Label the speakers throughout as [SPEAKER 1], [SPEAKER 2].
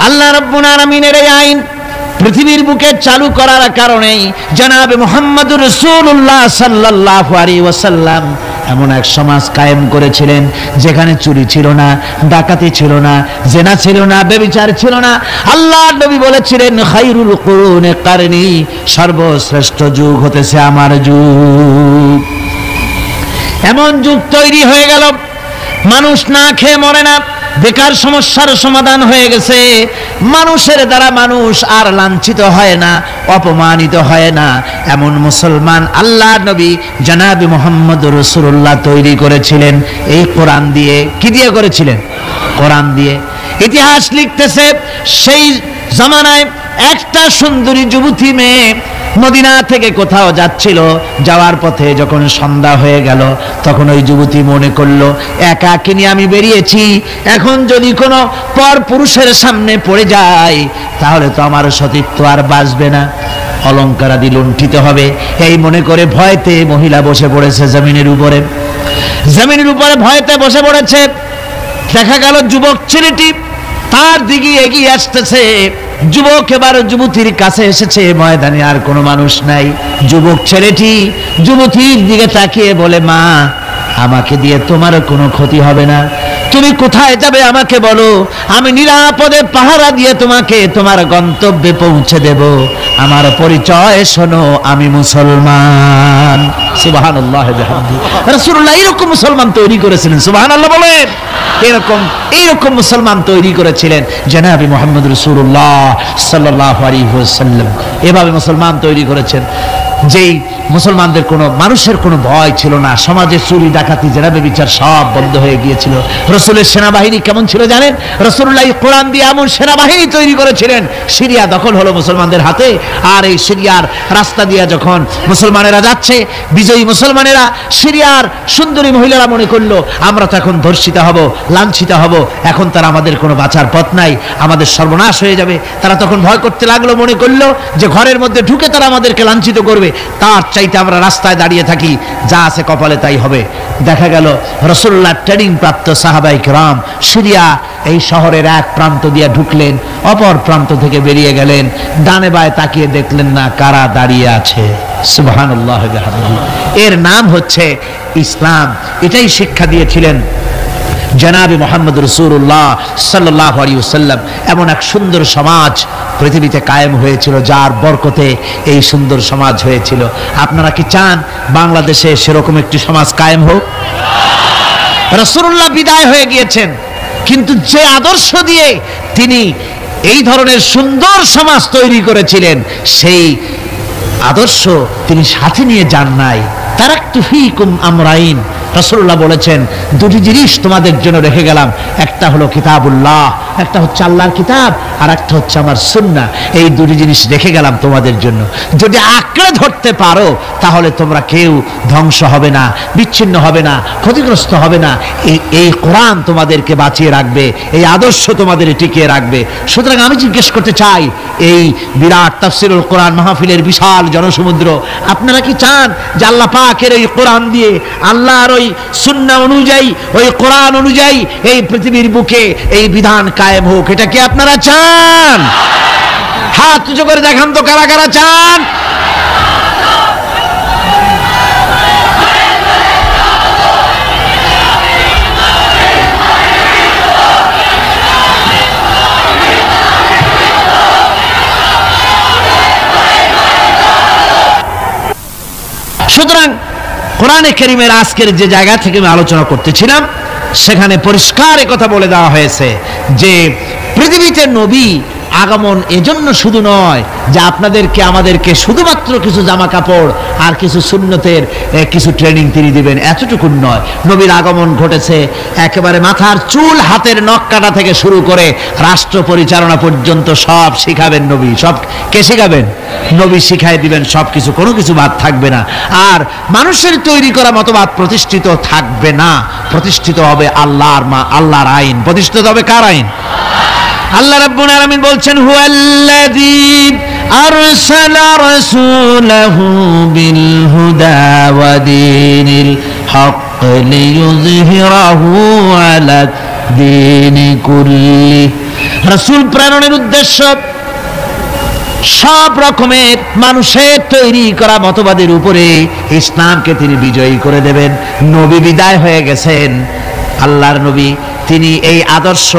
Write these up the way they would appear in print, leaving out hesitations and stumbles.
[SPEAKER 1] আল্লাহ রাব্বুল আলামিনের এই আইন পৃথিবীর বুকে চালু করার কারণেই জনাবে মুহাম্মদুর রাসূলুল্লাহ সাল্লাল্লাহু আলাইহি ওয়াসাল্লাম এমন এক সমাজ কায়েম করেছিলেন যেখানে চুরি ছিল না, ডাকাতি ছিল না, জেনা ছিল না, ব্যভিচার ছিল না। আল্লাহর নবী বলেছিলেন খায়রুল কুরুনি কারনি, সর্বশ্রেষ্ঠ যুগ হতেছে আমার যুগ। এমন যুগ তৈরি হয়ে গেল, মানুষ না খেয়ে মরে না, বেকার সমস্যার সমাধান হয়ে গেছে, মানুষের দ্বারা মানুষ আর লাঞ্ছিত হয় না, অপমানিত হয় না। এমন মুসলমান আল্লাহর নবী জনাবে মুহাম্মদুর রাসূলুল্লাহ তৈরি করেছিলেন এই কোরআন দিয়ে। কি দিয়ে করেছিলেন? কোরআন দিয়ে। ইতিহাস লিখতেছে সেই জামানায় একটা সুন্দরী যুবতী মেয়ে মদিনা থেকে কোথাও যাচ্ছিল, যাওয়ার পথে যখন সন্ধ্যা হয়ে গেল তখন ওই যুবতী মনে করলো একাকিনী আমি বেরিয়েছি, এখন যদি কোনো পর পুরুষের সামনে পড়ে যায় তাহলে তো আমার সতীত্ব আর বাঁচবে না, অলঙ্কারাদি লুণ্ঠিত হবে। এই মনে করে ভয়তে মহিলা বসে পড়েছে জমিনের উপরে। জমিনের উপরে ভয়তে বসে পড়েছে। দেখা গেল যুবক ছেলেটি তার দিকে এগিয়ে আসতেছে। যুবক এবার যুবতীর কাছে এসেছে, ময়দানে আর কোনো মানুষ নাই। যুবক ছেলেটি যুবতীর দিকে তাকিয়ে বলে, মা, আমাকে দিয়ে তোমার কোনো ক্ষতি হবে না, তুমি কোথায় যাবে আমাকে বলো, আমি নিরাপদে পাহারা দিয়ে তোমাকে তোমার গন্তব্যে পৌঁছে দেব। আমার পরিচয় শোনো, আমি মুসলমান। সুবহানাল্লাহ বিহামদিহি। রাসূলুল্লাহ এরকম মুসলমান তৈরি করেছিলেন। সুবহানাল্লাহ বলেন। এরকম মুসলমান তৈরি করেছিলেন জনাবে মুহাম্মদ রাসূলুল্লাহ সাল্লাল্লাহু আলাইহি ওয়াসাল্লাম। এভাবে মুসলমান তৈরি করেছেন যেই মুসলমানদের কোনো মানুষের কোনো ভয় ছিল না, সমাজে চুরি ডাকাতি জেনা ব্যভিচার সব বন্ধ হয়ে গিয়েছিল। রাসূলের সেনাবাহিনী কেমন ছিল জানেন? রাসূলুল্লাহ কোরআন দিয়ে এমন সেনাবাহিনী তৈরি করেছিলেন, সিরিয়া দখল হলো মুসলমানদের হাতে। আর এই সিরিয়ার রাস্তা দিয়ে যখন মুসলমানেরা যাচ্ছে, বিজয়ী মুসলমানেরা সিরিয়ার সুন্দরী মহিলারা মনে করলো আমরা তো এখন ধর্ষিতা হব, লাঞ্ছিতা হব, এখন তারা আমাদের কোনো বাঁচার পথ নাই, আমাদের সর্বনাশ হয়ে যাবে। তারা তখন ভয় করতে লাগলো, মনে করলো যে ঘরের মধ্যে ঢুকে তারা আমাদেরকে লাঞ্ছিত করবে, তার চাইতে আমরা রাস্তায় দাঁড়িয়ে থাকি, যা আছে কপালে তাই হবে। দেখা গেল রাসূলুল্লাহ ট্রেনিং প্রাপ্ত সাহাবায়ে কেরাম সিরিয়া এই শহরের এক প্রান্ত দিয়ে ঢুকলেন, অপর প্রান্ত থেকে বেরিয়ে গেলেন, ডানে বায়ে তাকিয়ে দেখলেন না কারা দাঁড়িয়ে আছে। সুবহানাল্লাহ বিহামদিহি। এর নাম হচ্ছে ইসলাম। এটাই শিক্ষা দিয়েছিলেন জনাবে মুহাম্মদ রাসূলুল্লাহ সাল্লাল্লাহু আলাইহি ওয়াসাল্লাম। এমন এক সুন্দর সমাজ পৃথিবীতে কায়েম হয়েছিল, যার বরকতে এই সুন্দর সমাজ হয়েছিল। আপনারা কি চান বাংলাদেশে সেরকম একটি সমাজ কায়েম হোক? রাসূলুল্লাহ বিদায় হয়ে গিয়েছেন, কিন্তু যে আদর্শ দিয়ে তিনি এই ধরনের সুন্দর সমাজ তৈরি করেছিলেন সেই আদর্শ তিনি সাথে নিয়ে যান নাই। তারাকতু ফীকুম আমরাইন, রাসূলুল্লাহ বলেছেন দুটি জিনিস তোমাদের জন্য রেখে গেলাম, একটা হলো কিতাবুল্লাহ, একটা হচ্ছে আল্লাহর কিতাব, আর একটা হচ্ছে আমার সুন্নাহ। এই দুটি জিনিস রেখে গেলাম তোমাদের জন্য, যদি আঁকড়ে ধরতে পারো তাহলে তোমরা কেউ ধ্বংস হবে না, বিচ্ছিন্ন হবে না, ক্ষতিগ্রস্ত হবে না। এই কোরআন তোমাদেরকে বাঁচিয়ে রাখবে, এই আদর্শ তোমাদের টিকিয়ে রাখবে। সুতরাং আমি জিজ্ঞেস করতে চাই, এই বিরাট তাফসীরুল কোরআন মাহফিলের বিশাল জনসমুদ্র, আপনারা কি চান যে আল্লাহ পাকের এই কোরআন দিয়ে, আল্লাহর ওই সুন্নাহ অনুযায়ী, ওই কোরআন অনুযায়ী এই পৃথিবীর বুকে এই বিধান কায়েম হোক? এটা কি আপনারা চান? হাত উঁচু করে দেখান তো কারা কারা চান। সুতরাং কোরআনে কারীমের আজকের যে জায়গা থেকে আমি আলোচনা করতেছিলাম সেখানে পরিষ্কার কথা বলে দেওয়া হয়েছে যে পৃথিবীতে নবী আগমন এজন্য শুধু নয় যে আপনাদেরকে আমাদেরকে শুধুমাত্র কিছু জামা কাপড় আর কিছু সুন্নতের কিছু ট্রেনিং তিনি দিবেন, এতটুকু নয়। নবীর আগমন ঘটেছে একেবারে মাথার চুল, হাতের নখ কাটা থেকে শুরু করে রাষ্ট্র পরিচালনা পর্যন্ত সব শিখাবেন নবী। সব কে শিখাবেন? নবী শিখাই দিবেন সব কিছু, কোনো কিছু বাদ থাকবে না। আর মানুষের তৈরি করা মতবাদ প্রতিষ্ঠিত থাকবে না, প্রতিষ্ঠিত হবে আল্লাহর আইন। প্রতিষ্ঠিত হবে কার আইন? আল্লাহ রাব্বুল আলামিন বলছেন হুয়াল্লাযী আরসালা রাসূলাহু বিল হুদা ওয়া দীনিল হক লিইয়ুযহিরাহু আলা দীনি কুল্লি। রাসূল প্রেরণের উদ্দেশ্য সব রকমের মানুষের তৈরি করা মতবাদের উপরে ইসলামকে তিনি বিজয়ী করে দেবেন। নবী বিদায় হয়ে গেছেন, আল্লাহর নবী, তিনি এই আদর্শ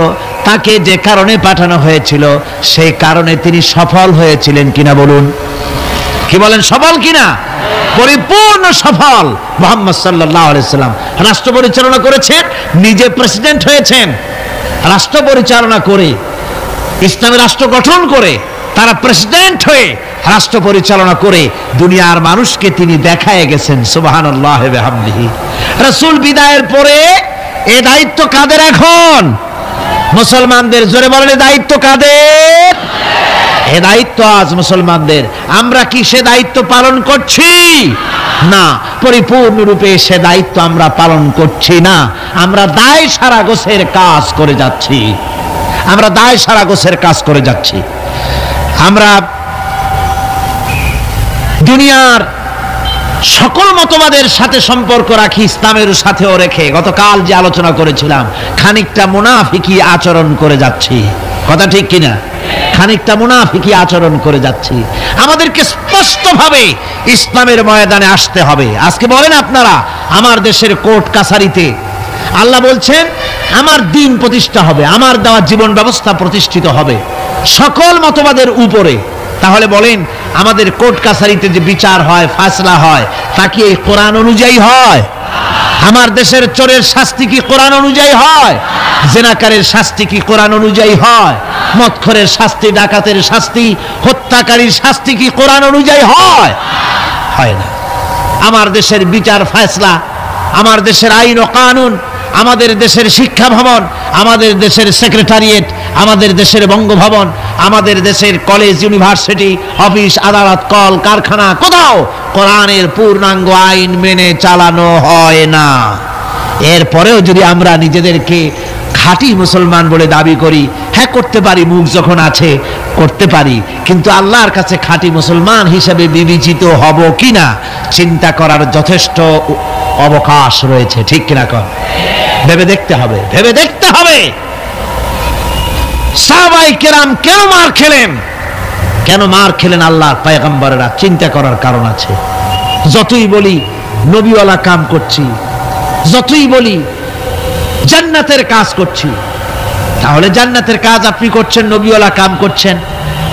[SPEAKER 1] তাকে যে কারণে পাঠানো হয়েছিল সেই কারণে তিনি সফল হয়েছিলেন কিনা বলুন, কি বলেন, সফল কিনা? পরিপূর্ণ সফল। মুহাম্মদ সাল্লাল্লাহু আলাইহি সাল্লাম রাষ্ট্র পরিচালনা করেছেন, নিজে প্রেসিডেন্ট হয়েছেন, রাষ্ট্র পরিচালনা করে ইসলামী রাষ্ট্র গঠন করে তারা প্রেসিডেন্ট হয়ে রাষ্ট্র পরিচালনা করে দুনিয়ার মানুষকে তিনি দেখায় গেছেন। সুবহানাল্লাহ ওয়া বিহামদিহি। রাসূল বিদায়ের পরে এই দায়িত্ব কাদের এখন? মুসলমানদের। জোরে বলেন, এই দায়িত্ব কাদের? এই দায়িত্ব আজ মুসলমানদের। আমরা কি সে দায়িত্ব পালন করছি? না, পরিপূর্ণরূপে সে দায়িত্ব আমরা পালন করছি না। আমরা দায় সারা গোছের কাজ করে যাচ্ছি, আমরা দায় সারা গোছের কাজ করে যাচ্ছি। আমরা দুনিয়ার সকল মতবাদের সাথে সম্পর্ক রাখি, ইসলামের সাথেও রেখে গতকাল যে আলোচনা করেছিলাম খানিকটা মুনাফিকি আচরণ করে যাচ্ছি। কথা ঠিক কিনা? খানিকটা মুনাফিকি আচরণ করে যাচ্ছি। আমাদেরকে স্পষ্টভাবে ইসলামের ময়দানে আসতে হবে। আজকে বলেন আপনারা, আমার দেশের কোর্ট কাছারিতে আল্লাহ বলছেন আমার দ্বীন প্রতিষ্ঠা হবে, আমার দেওয়া জীবন ব্যবস্থা প্রতিষ্ঠিত হবে সকল মতবাদের উপরে। তাহলে বলেন, আমাদের কোর্ট কাছারিতে যে বিচার হয়, ফায়সালা হয়, তা কি এই কোরআন অনুযায়ী হয়? আমার দেশের চোরের শাস্তি কি কোরআন অনুযায়ী হয়? জেনাকারের শাস্তি কি কোরআন অনুযায়ী হয়? মদখোরের শাস্তি, ডাকাতের শাস্তি, হত্যাকারীর শাস্তি কি কোরআন অনুযায়ী হয়? হয় না। আমার দেশের বিচার ফায়সালা, আমার দেশের আইন ও কানুন, আমাদের দেশের শিক্ষা ভবন, আমাদের দেশের সেক্রেটারিয়েট, আমাদের দেশের বঙ্গভবন, আমাদের দেশের কলেজ, ইউনিভার্সিটি, অফিস, আদালত, কল কারখানা, কোথাও কোরআনের পূর্ণাঙ্গ আইন মেনে চালানো হয় না। এরপরেও যদি আমরা নিজেদেরকে খাঁটি মুসলমান বলে দাবি করি, হ্যাঁ করতে পারি, মুখ যখন আছে করতে পারি, কিন্তু আল্লাহর কাছে খাঁটি মুসলমান হিসেবে বিবেচিত হব কিনা চিন্তা করার যথেষ্ট অবকাশ রয়েছে। ঠিক কিনা কর? ভেবে দেখতে হবে, ভেবে দেখতে হবে। সাহাবায়ে কেরাম কেন মার খেলেন? কেন মার খেলেন আল্লাহর পয়গম্বরেরা? চিন্তা করার কারণ আছে। যতই বলি নবীওয়ালা কাম করছি, যতই বলি জান্নাতের কাজ করছি, তাহলে জান্নাতের কাজ আপনি করছেন, নবীওয়ালা কাম করছেন,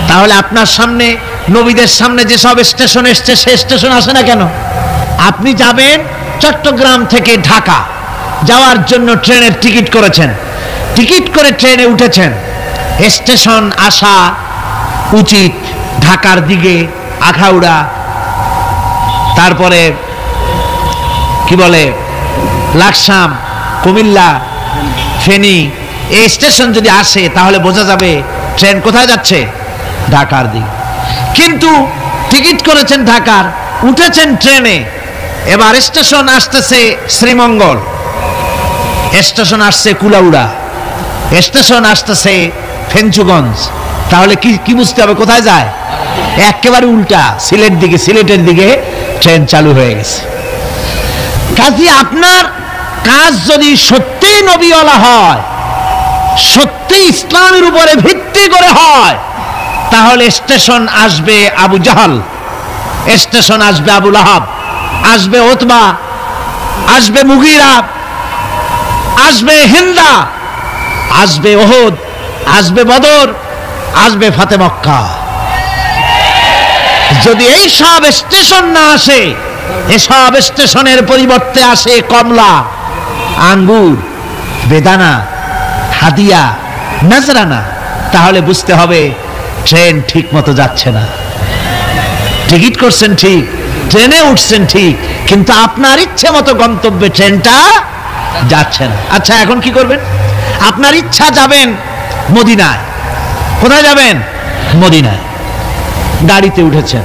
[SPEAKER 1] তাহলে আপনার সামনে, নবীদের সামনে যেসব স্টেশন এসছে সে স্টেশন আসে না কেন? আপনি যাবেন চট্টগ্রাম থেকে ঢাকা যাওয়ার জন্য ট্রেনের টিকিট করেছেন, টিকিট করে ট্রেনে উঠেছেন, স্টেশন আসা উচিত ঢাকার দিকে, আখাউড়া, তারপরে কি বলে লাকসাম, কুমিল্লা, ফেনী, এই স্টেশন যদি আসে তাহলে বোঝা যাবে ট্রেন কোথায় যাচ্ছে, ঢাকার দিকে। কিন্তু টিকিট করেছেন ঢাকার, উঠেছেন ট্রেনে, এবার স্টেশন আসতেছে শ্রীমঙ্গল, স্টেশন আসছে কুলাউড়া, স্টেশন আসতেছে ফেঞ্চুগঞ্জ, তাহলে কি বুঝতে হবে কোথায় যায়? একেবারে উল্টা, সিলেটের দিকে ট্রেন চালু হয়ে গেছে। কাজে আপনার কাজ যদি সত্যি নবীওয়ালা হয়, সত্যি ইসলামের উপরে ভিত্তি করে হয়, তাহলে স্টেশন আসবে আবু জাহাল, স্টেশন আসবে আবু লাহাব, আসবে উতবা, আসবে মুগীরা, আসবে হিন্দা, আসবে ওহদ, আসবে বদর, আসবে ফাতে মক্কা। যদি এই সব স্টেশন না আসে, এসব স্টেশনের পরিবর্তে আসে কমলা, আঙ্গুর, বেদানা, হাদিয়া, নজরানা, তাহলে বুঝতে হবে ট্রেন ঠিক মতো যাচ্ছে না। টিকিট করছেন ঠিক, ট্রেনে উঠছেন ঠিক, কিন্তু আপনার ইচ্ছে মতো গন্তব্যে ট্রেনটা যাচ্ছে না। আচ্ছা, এখন কি করবেন? আপনার ইচ্ছা যাবেন মদিনায়, কোথায় যাবেন? মদিনায়। গাড়িতে উঠেছেন,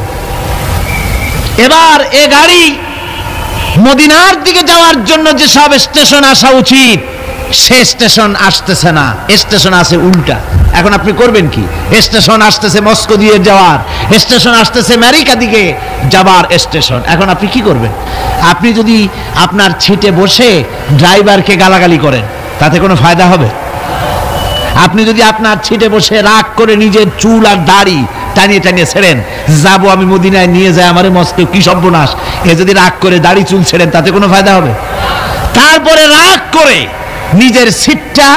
[SPEAKER 1] এবার এ গাড়ি মদিনার দিকে যাওয়ার জন্য যে সব স্টেশন আসা উচিত সে স্টেশন আসতেছে না, স্টেশন আসে উল্টা। এখন আপনি করবেন কি? স্টেশন আসতেছে মস্কো দিয়ে যাওয়ার, স্টেশন আসতেছে আমেরিকা দিকে যাবার স্টেশন। এখন আপনি কি করবেন? আপনি যদি আপনার সিটে বসে ড্রাইভারকে গালাগালি করেন, তাতে কোনো ফায়দা হবে? আপনি যদি আপনার ছিটে বসে রাগ করে নিজের চুল আর দাড়ি টানিয়ে টানিয়ে ছেড়েন, যাবো আমি মদিনায় নিয়ে যায় আমারে মস্ত কি সর্বনাশ, এ যদি রাগ করে দাড়ি চুল ছেড়েন তাতে কোনো ফায়দা হবে? তারপরে রাগ করে নিজের সিটটা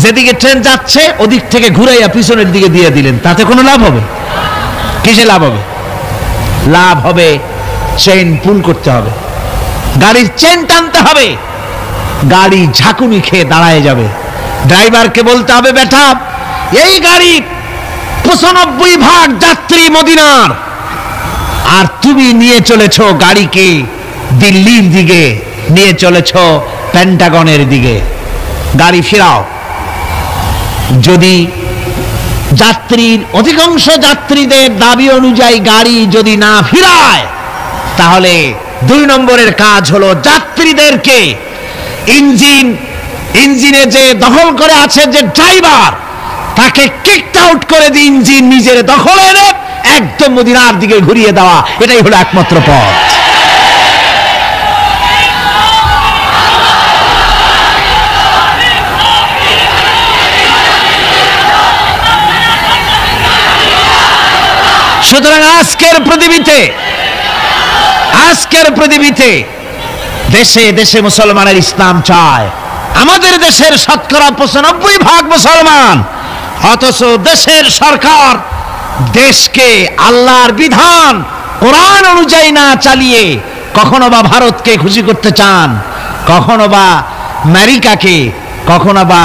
[SPEAKER 1] যেদিকে ট্রেন যাচ্ছে ওদিক থেকে ঘুরাইয়া পিছনের দিকে দিয়ে দিলেন, তাতে কোনো লাভ হবে? কিসে লাভ হবে? লাভ হবে চেইন পুল করতে হবে, গাড়ির চেন টানতে হবে, গাড়ি ঝাঁকুনি খেয়ে দাঁড়ায় যাবে। ড্রাইভারকে বলতে হবে, বেটা এই গাড়ির 95% যাত্রী মদিনার, আর তুমি নিয়ে চলেছ গাড়িকে দিল্লির দিকে, নিয়ে চলেছ পেন্টাগনের দিকে, গাড়ি ফেরাও। যদি যাত্রীর অধিকাংশ যাত্রীদের দাবি অনুযায়ী গাড়ি যদি না ফিরায়, তাহলে 2 নম্বরের কাজ হলো যাত্রীদেরকে ইঞ্জিনে যে দখল করে আছে যে ড্রাইভার, তাকে কিকড আউট করে দিয়ে ইঞ্জিন নিজের দখলে এনে একদম মদিনার দিকে ঘুরিয়ে দেওয়া, এটাই হলো একমাত্র পথ। সুতরাং আজকের পৃথিবীতে দেশে দেশে মুসলমানের ইসলাম চায়। আমাদের দেশের শতকরা 95% মুসলমান, অথচ দেশের সরকার দেশকে আল্লাহর বিধান কোরআন অনুযায়ী না চালিয়ে কখনো বা ভারতকে খুশি করতে চান, কখনো বা আমেরিকাকে, কখনো বা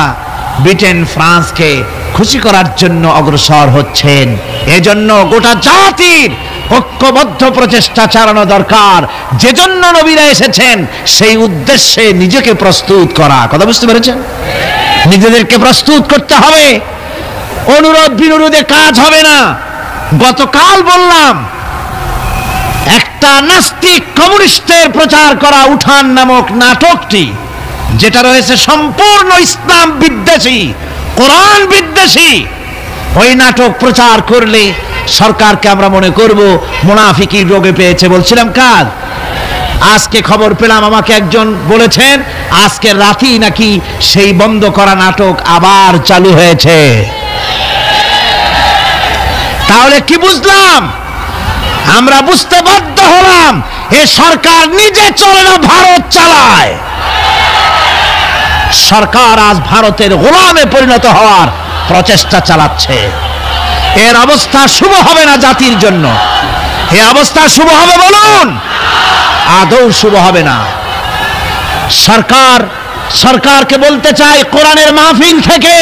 [SPEAKER 1] ব্রিটেন ফ্রান্সকে খুশি করার জন্য অগ্রসর হচ্ছেন। এজন্য গোটা জাতির ঐক্যবদ্ধ প্রচেষ্টা চালানো দরকার। যে জন্য নবীরা এসেছেন সেই উদ্দেশ্যে নিজেকে প্রস্তুত করা। কথা বুঝতে পেরেছেন? নিজেদেরকে প্রস্তুত করতে হবে। অনুরোধ বিনোদে কাজ হবে না। গতকাল বললাম, একটা নাস্তিক কমিউনিস্টের প্রচার করা উঠান নামক নাটকটি, যেটা রয়েছে সম্পূর্ণ ইসলাম বিদ্বেষী, কোরআন বিদ্বেষী, ওই নাটক প্রচার করলে সরকারকে আমরা মনে করব মুনাফিকির রোগে পেয়েছে। বলছিলাম কাজ, আজকে খবর পেলাম, আমাকে একজন বলেছেন আজকে রাতেই নাকি সেই বন্ধ করা নাটক আবার চালু হয়েছে। তাহলে কি বুঝলাম? আমরা বুঝতে বাধ্য হলাম এ সরকার নিজে চলে না, ভারত চালায়। সরকার আজ ভারতের গোলামে পরিণত হওয়ার প্রচেষ্টা চালাচ্ছে। এর অবস্থা শুভ হবে না জাতির জন্য। এ অবস্থা শুভ হবে বলুন? আদৌ শুভ হবে না। সরকারকে বলতে চাই, কোরআনের মাহফিল থেকে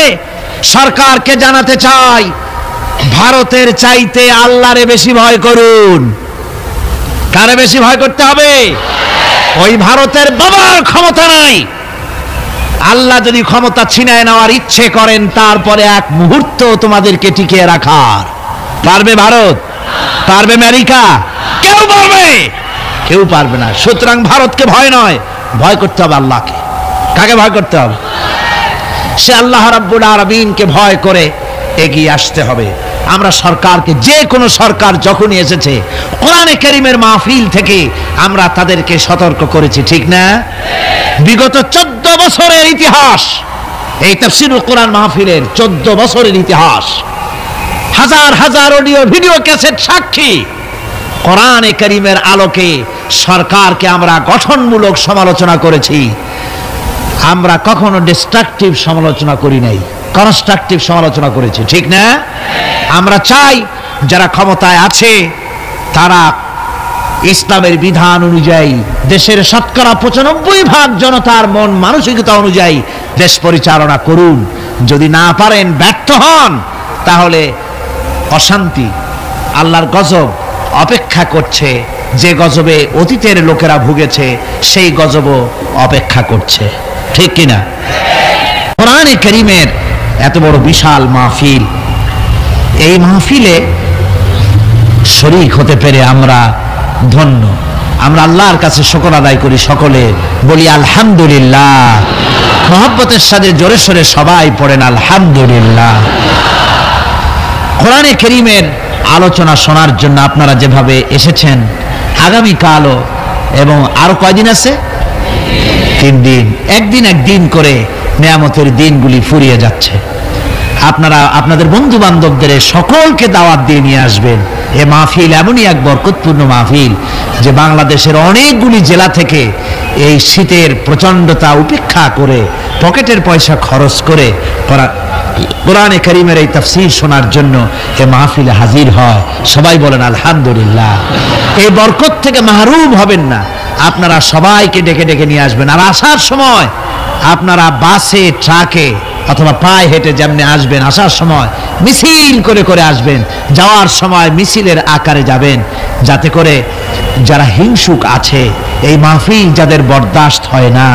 [SPEAKER 1] সরকারকে জানাতে চাই, ভারতের চাইতে আল্লাহরে বেশি ভয় করুন। কারে বেশি ভয় করতে হবে? ওই ভারতের বাবার ক্ষমতা নাই। আল্লাহ যদি ক্ষমতা ছিনায় নেওয়ার ইচ্ছে করেন, তারপরে এক মুহূর্ত তোমাদেরকে টিকিয়ে রাখার পারবে ভারত? পারবে আমেরিকা? কেউ পারবে? কেউ পারবে না। সুতরাং ভারতকে ভয় নয়, ভয় করতে হবে আল্লাহকে। কাকে ভয় করতে হবে? সে আল্লাহ রাব্বুল আলামিনকে ভয় করে এগিয়ে আসতে হবে। আমরা সরকারকে, যে কোনো সরকার যখনই এসেছে, কোরআনে কারীমের মাহফিল থেকে আমরা তাদেরকে সতর্ক করেছি, ঠিক না? বিগত 14 বছরের ইতিহাস, এই তাফসীরুল কোরআন মাহফিলের 14 বছরের ইতিহাস, হাজার হাজার অডিও ভিডিও ক্যাসেট সাক্ষী। কোরআনে কারীমের আলোকে সরকারকে আমরা গঠনমূলক সমালোচনা করেছি। আমরা কখনো ডিস্ট্রাকটিভ সমালোচনা করি নাই, কনস্ট্রাকটিভ সমালোচনা করেছি, ঠিক না? আমরা চাই যারা ক্ষমতায় আছে তারা ইসলামের বিধান অনুযায়ী, দেশের শতকরা 95% জনতার মন মানসিকতা অনুযায়ী দেশ পরিচালনা করুন। যদি না পারেন, ব্যর্থ হন, তাহলে অশান্তি, আল্লাহর গজব অপেক্ষা করছে। যে গজবে অতীতের লোকেরা ভুগেছে, সেই গজবও অপেক্ষা করছে, ঠিক কিনা? কোরআনে কারীমের এত বড় বিশাল মাহফিল, এই মাহফিলে শরীক হতে পেরে আমরা ধন্য। আমরা আল্লাহর কাছে শুকর আদায় করি, সকলে বলি আলহামদুলিল্লাহ। মহব্বতের সাথে জোরে সোরে সবাই পড়েন আলহামদুলিল্লাহ। কোরআনে কারীমের আলোচনা শোনার জন্য আপনারা যেভাবে এসেছেন, আগামীকালও এবং আরো কয়দিন আছে? 3 দিন, একদিন একদিন করে নেয়ামতের দিনগুলি ফুরিয়ে যাচ্ছে। আপনারা আপনাদের বন্ধু বান্ধবদের সকলকে দাওয়াত দিয়ে নিয়ে আসবেন। এ মাহফিল এমনই এক বরকতপূর্ণ মাহফিল যে বাংলাদেশের অনেকগুলি জেলা থেকে এই শীতের প্রচণ্ডতা উপেক্ষা করে পকেটের পয়সা খরচ করে কোরআনে কারীমের এই তাফসীর শোনার জন্য এ মাহফিলে হাজির হয়। সবাই বলেন আলহামদুলিল্লাহ। এই বরকত থেকে মাহরুম হবেন না। আপনারা সবাইকে ডেকে ডেকে নিয়ে আসবেন। আর আসার সময় আপনারা বাসে, ট্রাকে অথবা পায়ে হেঁটে যেমনি আসবেন, আসার সময় মিছিল করে করে আসবেন, যাওয়ার সময় মিছিলের আকারে যাবেন, যাতে করে যারা হিংসুক আছে, এই মাহফিল যাদের বরদাস্ত হয় না,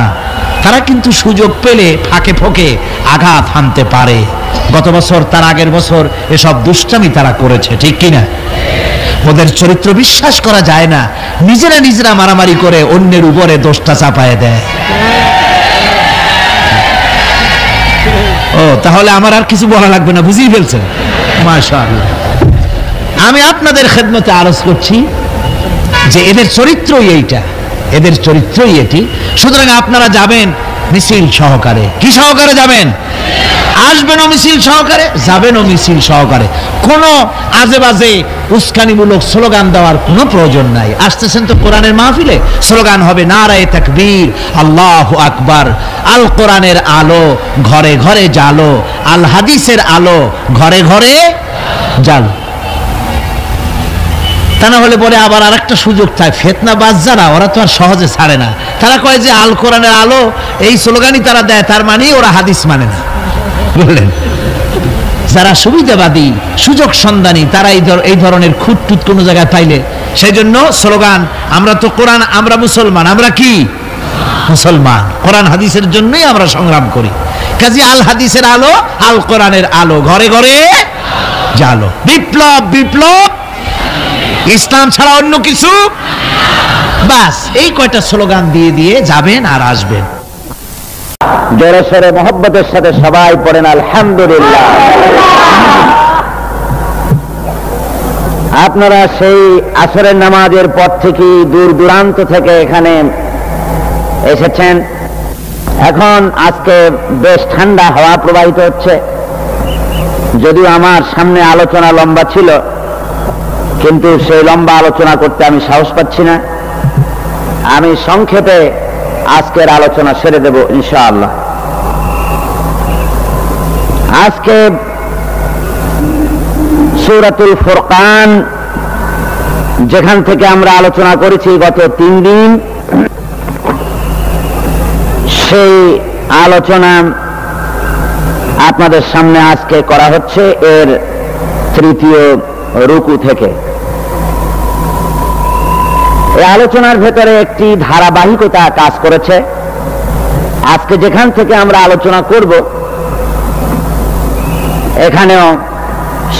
[SPEAKER 1] তারা কিন্তু সুযোগ পেলে ফাঁকে ফোঁকে আঘাত হানতে পারে। গত বছর, তার আগের বছর এসব দুষ্টামি তারা করেছে, ঠিক কিনা? ওদের চরিত্র বিশ্বাস করা যায় না। নিজেরা নিজেরা মারামারি করে অন্যের উপরে দোষটা চাপায় দেয়। ও, তাহলে আমার আর কিছু বলা লাগবে না, বুঝিয়ে ফেলছেন? মাশাআল্লাহ। আমি আপনাদের খেদমতে আরজ করছি যে এদের চরিত্রই এইটা, এদের চরিত্রই এটি। সুতরাং আপনারা যাবেন মিছিল সহকারে। কি সহকারে যাবেন? আসবেনও মিছিল সহকারে, যাবেনও মিছিল সহকারে। কোনো আজে বাজে উস্কানিমূলক স্লোগান দেওয়ার কোনো প্রয়োজন নাই। আসতেছেন তো কোরআনের মাহফিলে, স্লোগান হবে নারায়ে তাকবীর, আল্লাহু আকবার, আল কোরআনের আলো ঘরে ঘরে জালো, আল হাদিসের আলো ঘরে ঘরে জালো। তা না হলে পরে আবার আরেকটা সুযোগ থাকে, ফিতনাবাজ যারা, ওরা তো আর সহজে ছাড়ে না। তারা কয় যে আল কোরআনের আলো, এই স্লোগানই তারা দেয়, তার মানে ওরা হাদিস মানে না। বুঝলেন? যারা সুবিধাবাদী, সুযোগ সন্ধানী, তারা এই ধরনের খুঁতটুত কোনো জায়গায় পাইলে, সেই জন্য স্লোগান, আমরা তো কোরআন, আমরা মুসলমান, আমরা কি মুসলমান, কোরআন হাদিসের জন্যই আমরা সংগ্রাম করি। কাজী আল হাদিসের আলো, আল কোরআনের আলো ঘরে ঘরে জালো। বিপ্লব, বিপ্লব, ইসলাম ছাড়া অন্য কিছু, বাস এই কয়টা স্লোগান দিয়ে দিয়ে যাবেন আর আসবেন।
[SPEAKER 2] জোরে সোরে মোহব্বতের সাথে সবাই পড়েন আলহামদুলিল্লাহ। আপনারা সেই আসরের নামাজের পর থেকে দূর দূরান্ত থেকে এখানে এসেছেন। এখন আজকে বেশ ঠান্ডা হাওয়া প্রবাহিত হচ্ছে। যদিও আমার সামনে আলোচনা লম্বা ছিল, কিন্তু সেই লম্বা আলোচনা করতে আমি সাহস পাচ্ছি না। আমি সংক্ষেপে আজকের আলোচনা সেরে দেব ইনশাআল্লাহ। আজকে সূরাতুল ফুরকান, যেখান থেকে আমরা আলোচনা করেছি গত 3 দিন, সেই আলোচনা আপনাদের সামনে আজকে করা হচ্ছে এর 3য় রুকু থেকে। এই আলোচনার ভেতরে একটি ধারাবাহিকতা কাজ করেছে। আজকে যেখান থেকে আমরা আলোচনা করব, এখানেও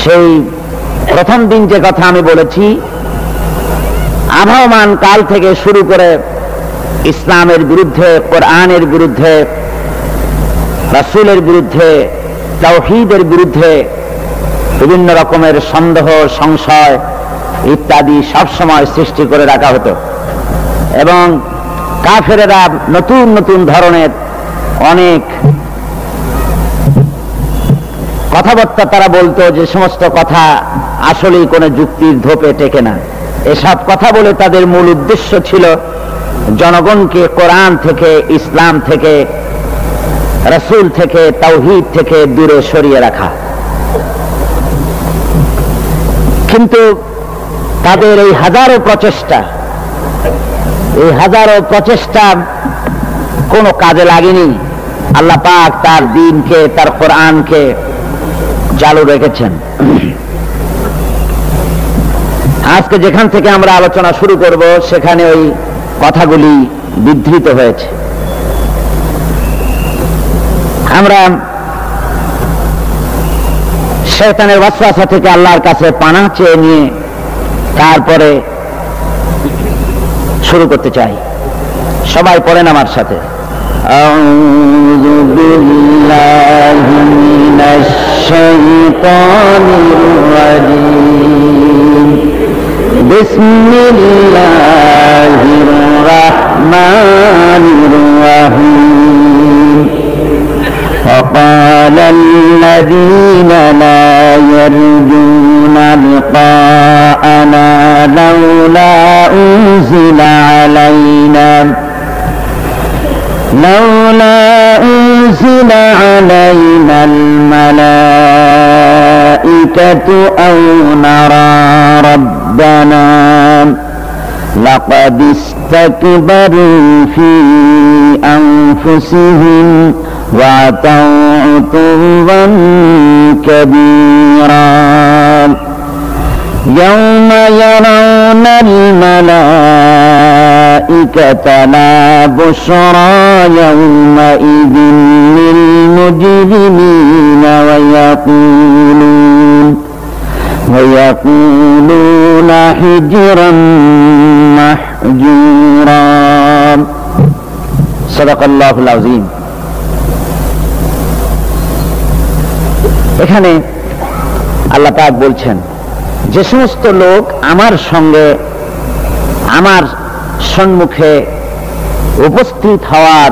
[SPEAKER 2] সেই প্রথম দিন যে কথা আমি বলেছি, আবহমান কাল থেকে শুরু করে ইসলামের বিরুদ্ধে, কোরআনের বিরুদ্ধে, রাসূলের বিরুদ্ধে, তাওহীদের বিরুদ্ধে বিভিন্ন রকমের সন্দেহ, সংশয় ইত্যাদি সবসময় সৃষ্টি করে রাখা হতো। এবং কাফেরেরা নতুন নতুন ধরনের অনেক কথাবার্তা তারা বলতো, যে সমস্ত কথা আসলেই কোনো যুক্তির ধোপে টেকে না। এসব কথা বলে তাদের মূল উদ্দেশ্য ছিল জনগণকে কোরআন থেকে, ইসলাম থেকে, রাসূল থেকে, তাওহীদ থেকে দূরে সরিয়ে রাখা। কিন্তু তাদের এই হাজারো প্রচেষ্টা কোনো কাজে লাগেনি। আল্লাহ পাক তার দ্বীনকে, তার কোরআনকে চালু রেখেছেন। আজকে যেখান থেকে আমরা আলোচনা শুরু করব, সেখানে ওই কথাগুলি বিধৃত হয়েছে। আমরা শয়তানের ওয়াসওয়াসা থেকে আল্লাহর কাছে পানাহ চেয়ে নিয়ে তারপরে শুরু করতে চাই। সবাই পড়েন আমার সাথে, আউযু বিল্লাহি মিনাশ শাইতানির রাজীম, বিসমিল্লাহির রাহমানির রাহিম। وقال الذين لا يرجون لقاءنا لولا أنزل علينا الملائكة أو نرى ربنا لقد استكبروا في أنفسهم وعتوا عتوا كبيرا يوم يرون الملائكة لا بشرى يومئذ للمجرمين ويقولون حجرا محجورا صدق الله العظيم। এখানে আল্লাহ পাক বলছেন, যে সমস্ত লোক আমার সঙ্গে আমার সম্মুখে উপস্থিত হওয়ার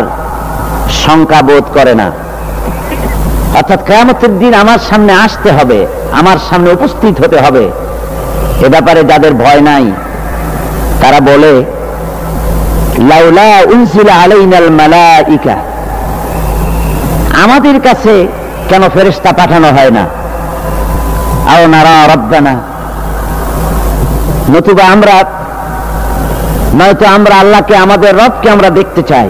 [SPEAKER 2] শঙ্কা বোধ করে না, অর্থাৎ কিয়ামতের দিন আমার সামনে আসতে হবে, আমার সামনে উপস্থিত হতে হবে, এ ব্যাপারে যাদের ভয় নাই, তারা বলে লাউলা উনজিলা আলাইনাল মালাইকা, আমাদের কাছে কেন ফেরেশতা পাঠানো হয় না, আও নারা রব্বানা, নতুবা নয়তো আমরা আল্লাহকে, আমাদের রবকে আমরা দেখতে চাই।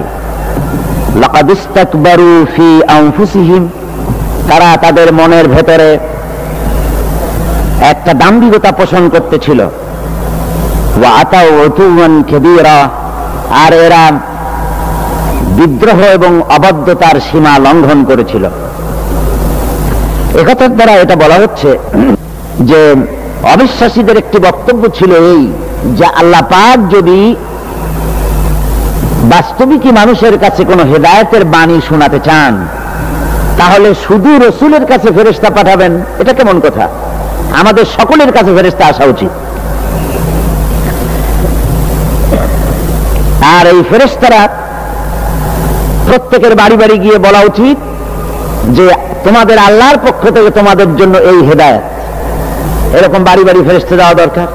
[SPEAKER 2] লাকাদ ইস্তাকবারু ফি আনফুসিহিম, তারা তাদের মনের ভেতরে একটা দাম্ভিকতা পোষণ করতেছিল। ওয়া আতাউ উতুওয়ান কাবীরা, আর এরা বিদ্রোহ এবং অবাধ্যতার সীমা লঙ্ঘন করেছিল। একথার দ্বারা এটা বলা হচ্ছে যে অবিশ্বাসীদের একটি বক্তব্য ছিল এই, যে আল্লাহ পাক যদি বাস্তবিকই মানুষের কাছে কোনো হেদায়েতের বাণী শোনাতে চান, তাহলে শুধু রসুলের কাছে ফেরেশতা পাঠাবেন, এটা কেমন কথা? আমাদের সকলের কাছে ফেরেশতা আসা উচিত। আর এই ফেরেশতারা প্রত্যেকের বাড়ি বাড়ি গিয়ে বলা উচিত যে তোমাদের আল্লাহর পক্ষ থেকে তোমাদের জন্য এই হেদায়েত, এরকম বাড়ি বাড়ি ফেরেশতা দেওয়া দরকার।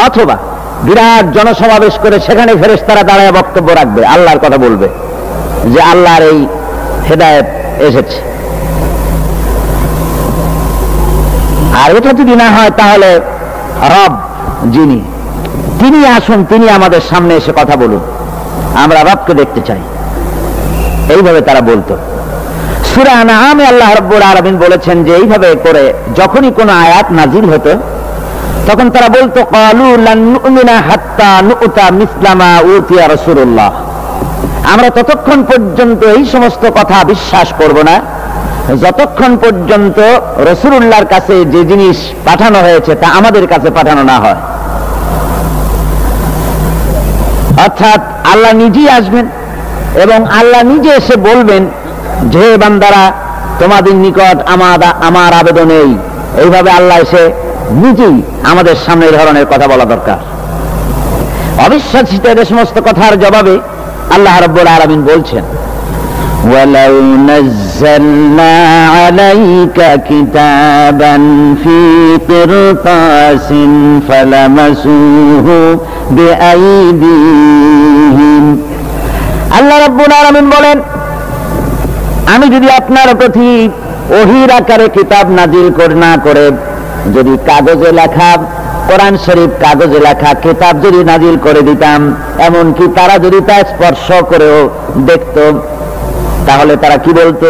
[SPEAKER 2] অথবা বিরাট জনসমাবেশ করে সেখানে ফেরেশতারা দাঁড়ায় বক্তব্য রাখবে, আল্লাহর কথা বলবে যে আল্লাহর এই হেদায়েত এসেছে। আর এটা যদি না হয়, তাহলে রব যিনি, তিনি আসুন, তিনি আমাদের সামনে এসে কথা বলুন, আমরা রবকে দেখতে চাই, এইভাবে তারা বলতো। সূরা আনআমে আল্লাহ রাব্বুল আলামিন বলেছেন যে এইভাবে করে যখনই কোনো আয়াত নাজিল হতো, তখন তারা বলতো ক্বালু লান নু'মিনা হাত্তা নু'তা মিসলা মা উতিয়া রাসূলুল্লাহ, আমরা ততক্ষণ পর্যন্ত এই সমস্ত কথা বিশ্বাস করব না যতক্ষণ পর্যন্ত রাসূলুল্লাহর কাছে যে জিনিস পাঠানো হয়েছে তা আমাদের কাছে পাঠানো না হয়। অর্থাৎ আল্লাহ নিজেই আসবেন এবং আল্লাহ নিজে এসে বলবেন যে বান্দারা, তোমাদের নিকট আমার আবেদন এই, এইভাবে আল্লাহ এসে নিজেই আমাদের সামনে এই ধরনের কথা বলা দরকার। অবিশ্বাসীদের এই সমস্ত কথার জবাবে আল্লাহ রাব্বুল আলামিন বলছেন, ওয়ালাউ নাযালনা আলাইকা কিতাবান ফি কিরতাসিন ফালামাসুহু বিআইদিহিম, আল্লাহ রাব্বুল আলামিন বলেন, আমি যদি আপনার প্রতি ওহীর আকারে কিতাব নাজিল না করে যদি কাগজে লেখা কোরআন শরীফ কাগজে লেখা কিতাব যদি নাজিল করে দিতাম, এমনকি তারা যদি তা স্পর্শ করেও দেখত, তাহলে তারা কি বলতো?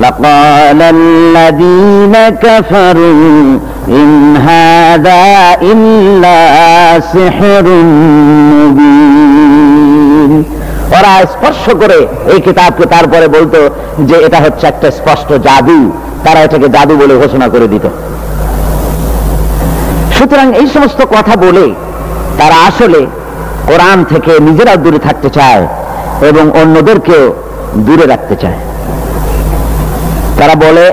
[SPEAKER 2] লাকালাল্লাযীনা কাফারু ইন হাযা ইল্লা সিহরুন মুবিন, ওরা স্পর্শ করে এই কিতাবকে তারপরে বলতো যে এটা হচ্ছে একটা স্পষ্ট জাদু, তারা এটাকে জাদু বলে ঘোষণা করে দিত। সুতরাং এই সমস্ত কথা বলে তারা আসলে কোরআন থেকে নিজেরাও দূরে থাকতে চায় এবং অন্যদেরকেও দূরে রাখতে চায়। তারা বলে,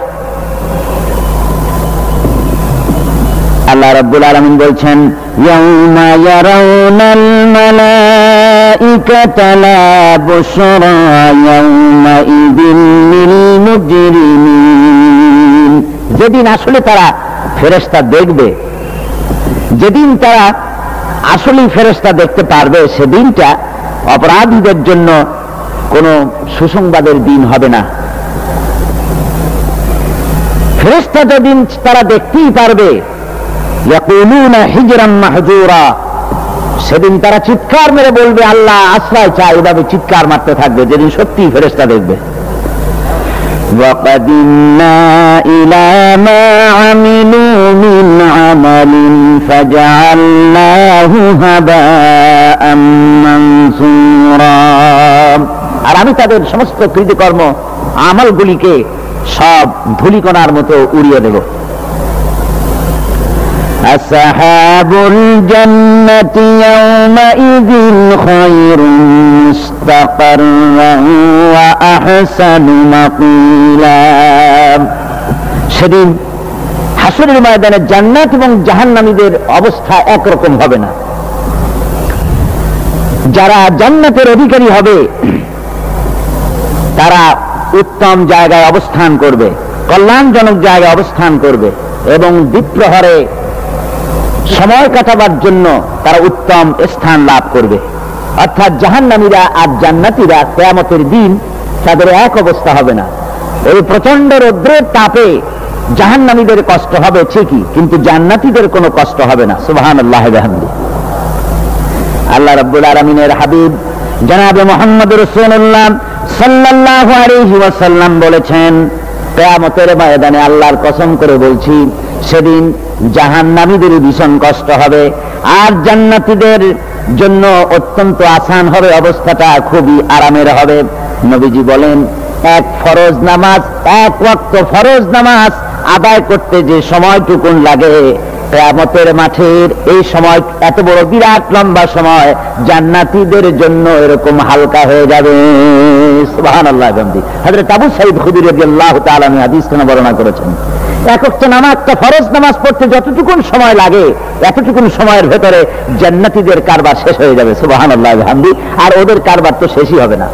[SPEAKER 2] আল্লাহ রাব্বুল আলামিন বলছেন, ইয়াউমা ইয়ারাউনাল মালাইকাতা লা বুশরা ইয়াউমা ইযিল লিল মুজরিমিন যেদিন আসলে তারা ফেরেশতা দেখবে, যেদিন তারা আসলেই ফেরেশতা দেখতে পারবে, সেদিনটা অপরাধীদের জন্য কোনো সুসংবাদের দিন হবে না। ফেরেশতা যেদিন তারা দেখতেই পারবে, ইয়াকুলুনা হিজরান মাহজুরা, সেদিন তারা চিৎকার মেরে বলবে আল্লাহ আশ্রয় চাই, এভাবে চিৎকার মারতে থাকবে যেদিন সত্যিই ফেরেশতা দেখবে। وَقَدِمْنَا إِلَى مَا عَمِلُوا مِنْ عَمَلٍ فَجَعَلْنَاهُ هَبَاءً مَنْثُورًا, আর আমি তাদের সমস্ত কৃতকর্ম আমলগুলিকে সব ধূলিকণার মতো উড়িয়ে দেব। আসহাবুল জান্নাতি ইয়াওমাইযিন খায়রুম মুস্তাকাররান ওয়া আহসানু মাকিলা, সেদিন হাসরের ময়দানে জান্নাত এবং জাহান্নামীদের অবস্থা একরকম হবে না। যারা জান্নাতের অধিকারী হবে তারা উত্তম জায়গায় অবস্থান করবে, কল্যাণজনক জায়গায় অবস্থান করবে এবং দ্বিপ্রহরে সময় কাটাবার জন্য তারা উত্তম স্থান লাভ করবে। অর্থাৎ জাহান্নামীরা আর জান্নাতীরা কিয়ামতের দিন তাদের এক অবস্থা হবে না। এই প্রচন্ড রৌদ্রের তাপে জাহান্নামীদের কষ্ট হবে ঠিকই, কিন্তু জান্নাতীদের কোনো কষ্ট হবে না। সুবহানাল্লাহ ওয়া বিহামদিহি। আল্লাহ রাব্বুল আলামিনের হাবিব জনাবে মুহাম্মদ রাসূলুল্লাহ সাল্লাল্লাহু আলাইহি ওয়াসাল্লাম বলেছেন, কিয়ামতের ময়দানে আল্লাহর কসম করে বলছি, সেদিন জাহান্নামীদের ভীষণ কষ্ট হবে আর জান্নাতীদের জন্য অত্যন্ত আসান হবে, অবস্থাটা খুবই আরামের হবে। নবীজি বলেন, এক ফরজ নামাজ, এক ওয়াক্ত ফরজ নামাজ আদায় করতে যে সময়টুকুন লাগে, কিয়ামতের মাঠের এই সময় এত বড় বিরাট লম্বা সময় জান্নাতীদের জন্য এরকম হালকা হয়ে যাবে। সুবহানাল্লাহ। হযরত আবু সাঈদ খুদরী রাদিয়াল্লাহু তাআলা আনহু হাদিসখানা বর্ণনা করেছেন, এক ওয়াক্ত নামাজটা ফরজ নামাজ পড়তে যতটুকুন সময় লাগে, এতটুকুন সময়ের ভেতরে জান্নাতীদের কারবার শেষ হয়ে যাবে। সুবহানাল্লাহ ওয়া বিহামদিহি। আর ওদের কারবার তো শেষই হবে না।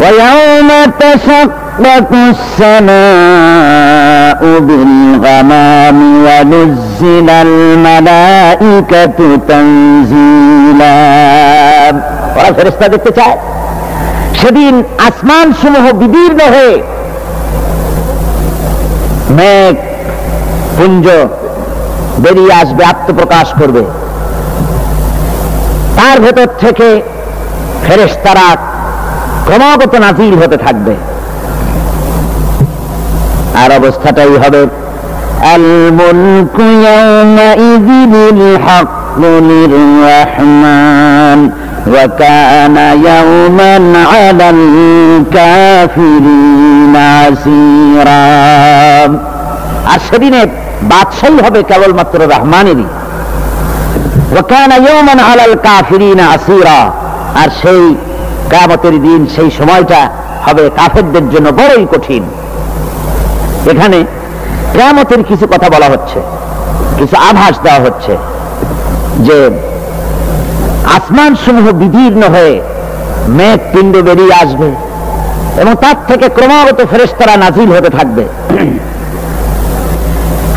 [SPEAKER 2] وَيَوْمَ تَشَقَّقُ السَّمَاءُ بِالْغَمَامِ وَنُزِّلَ الْمَلَائِكَةُ تَنزِيلًا, ওরা ফেরেশতা দেখতে চায়। সেদিন আসমান সমূহ বিদীর্ণ হয়ে মেঘ পুঞ্জ বেরিয়ে আসবে, আত্মপ্রকাশ করবে। তার ভেতর থেকে ফেরেশতারা ক্রমাগত নাযিল হতে থাকবে। আর অবস্থাটাই হবে, আল মুলকু ইয়াওমাইযিল হাক্কু লির-রাহমান ওয়া কানা ইয়াওমান আলাল কাফিরিনা আসীরা, আর সেদিনে বাদশাহী হবে কেবলমাত্র রহমানেরই। ওয়া কানা ইয়াওমান আলাল কাফিরিনা আসীরা, আর সেই কিয়ামতের দিন, সেই সময়টা হবে কাফেরদের জন্য বড়ই কঠিন। এখানে কিয়ামতের কিছু কথা বলা হচ্ছে, কিছু আভাস দেওয়া হচ্ছে যে আসমান সমূহ বিদীর্ণ হয়ে মেঘ পিণ্ড বেরিয়ে আসবে এবং তার থেকে ক্রমাগত ফেরেশতারা নাযিল হতে থাকবে।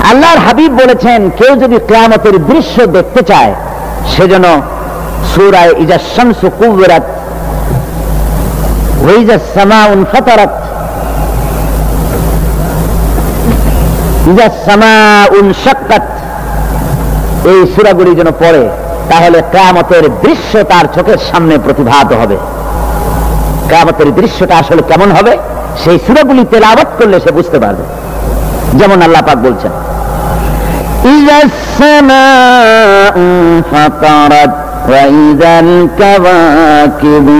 [SPEAKER 2] আল্লাহর হাবিব বলেছেন, কেউ যদি কিয়ামতের দৃশ্য দেখতে চায় সেজন্য সূরা ইজা শামসু কুওয়ারাত ওয়া ইজা সামাউ ফাতারাত, ইজা সামাউ শাক্কাত, এই সূরাগুলি যেন পড়ে, তাহলে কিয়ামতের দৃশ্য তার চোখের সামনে প্রতিভাত হবে। কিয়ামতের দৃশ্যটা আসলে কেমন হবে সেই সূরাগুলি তেলাওয়াত করলে সে বুঝতে পারবে। যেমন আল্লাহ পাক বলছেন, ইজা সামাউ ফাতারাত ওয়া ইজাল কাওয়াকিবু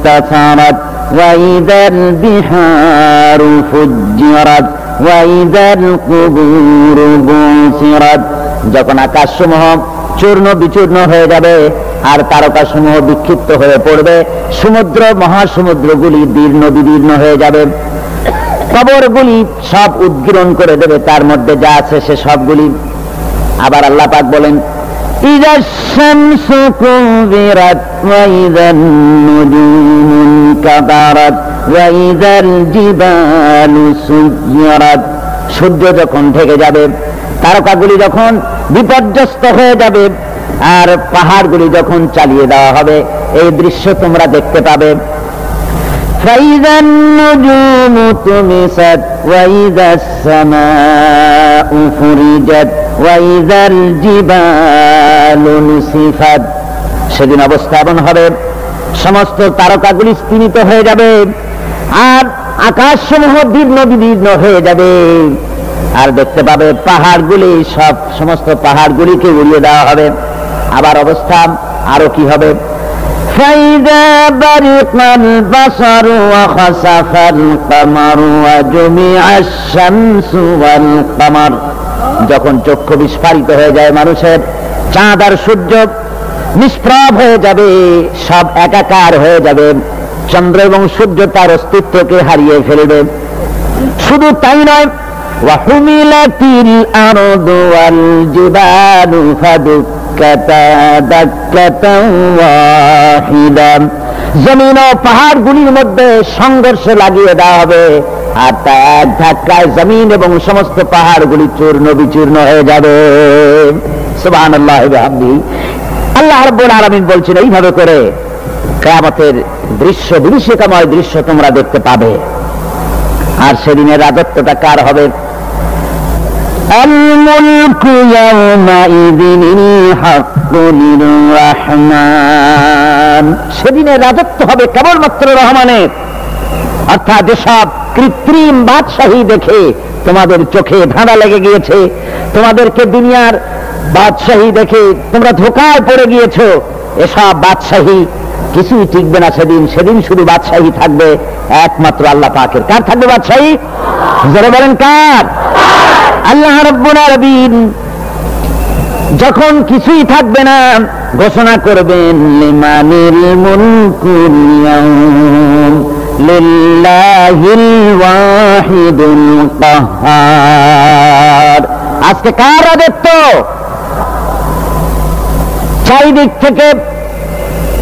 [SPEAKER 2] তাসারাত ওয়া ইজাল বিহারু ফুজ্জিরাত ওয়া ইজাল কুবুরু বুসিরাত, যখন আকাশসমূহ চূর্ণ বিচূর্ণ হয়ে যাবে আর তারকাসমূহ বিক্ষিপ্ত হয়ে পড়বে, সমুদ্র মহাসমুদ্রগুলি দীর্ণ বিদীর্ণ হয়ে যাবে, কবরগুলি সব উদ্গীরণ করে দেবে, তার মধ্যে যা আছে সে সবগুলি। আবার আল্লাহ পাক বলেন, ইযা শামসু কুবিরাত ওয়া ইযান নুজুমু কাদারাত ওয়াইদাল জিবালু সুয়িরাত, সূর্য যখন ঢেকে যাবে, তারকাগুলি যখন বিপর্যস্ত হয়ে যাবে, আর পাহাড়গুলি যখন চালিয়ে দেওয়া হবে, এই দৃশ্য তোমরা দেখতে পাবে। ফাইযান নুজুমু তুমিসাত ওয়াইদাস সামাউ ফুরিজাত ওয়াইদাল জিবালু নুসিফাত, সেদিন অবস্থা এমন হবে সমস্ত তারকাগুলি স্তিমিত হয়ে যাবে, আর আকাশ সমূহ দীর্ণ বিদীর্ণ হয়ে যাবে, আর দেখতে পাবে পাহাড়গুলি সমস্ত পাহাড়গুলিকে উড়িয়ে দেওয়া হবে। আবার অবস্থা আরো কি হবে? ফাইদা বারিকাল বাসারু ওয়া খাসাফাল কামারু ওয়া জুমিআশ শামসু ওয়াল কামার, যখন চক্ষু বিস্ফারিত হয়ে যায় মানুষের, চাঁদ আর সূর্য নিষ্প্রভ হয়ে যাবে, সব একাকার হয়ে যাবে, চন্দ্র এবং সূর্য তার অস্তিত্বকে হারিয়ে ফেলবে। শুধু তাই নয়, ওয়াহুমিলাতিল আরদু ওয়াল জিবালু ফাদুক্কাতা দাক্কাতান ওয়াহিদা, জমিন ও পাহাড়গুলির মধ্যে সংঘর্ষ লাগিয়ে দেওয়া হবে, আর তা এক ধাক্কায় জমিন এবং সমস্ত পাহাড়গুলি চূর্ণ বিচূর্ণ হয়ে যাবে। সুবহানাল্লাহি ওয়া বিহামদিহি। আল্লাহ রাব্বুল আলামিন বলছেন, এইভাবে করে কিয়ামতের দৃশ্য, বিভীষিকাময় দৃশ্য তোমরা দেখতে পাবে। আর সেদিনের রাজত্বটা কার হবে? আল মুলকু ইয়াওমাইযিনিল হাক্কু লির-রাহমান, সেদিনের রাজত্ব হবে কেবলমাত্র রহমানের। অর্থাৎ যেসব কৃত্রিম বাদশাহী দেখে তোমাদের চোখে ধাঁধা লেগে গিয়েছে, তোমাদেরকে দুনিয়ার বাদশাহী দেখে তোমরা ধোঁকায় পড়ে গিয়েছো, এসব বাদশাহী কিছুই টিকবে না সেদিন। সেদিন শুধু বাদশাহী থাকবে একমাত্র আল্লাহ পাকের। কার থাকবে বাদশাহী? যারা বলেন কার? আল্লাহ রাব্বুল আলামিন যখন কিছুই থাকবে না ঘোষণা করবেন, লিমানিল মুলকুল ইয়াউম লিল্লাহিল ওয়াহিদুল কাহ্হার, আজকে কার রাজত্ব?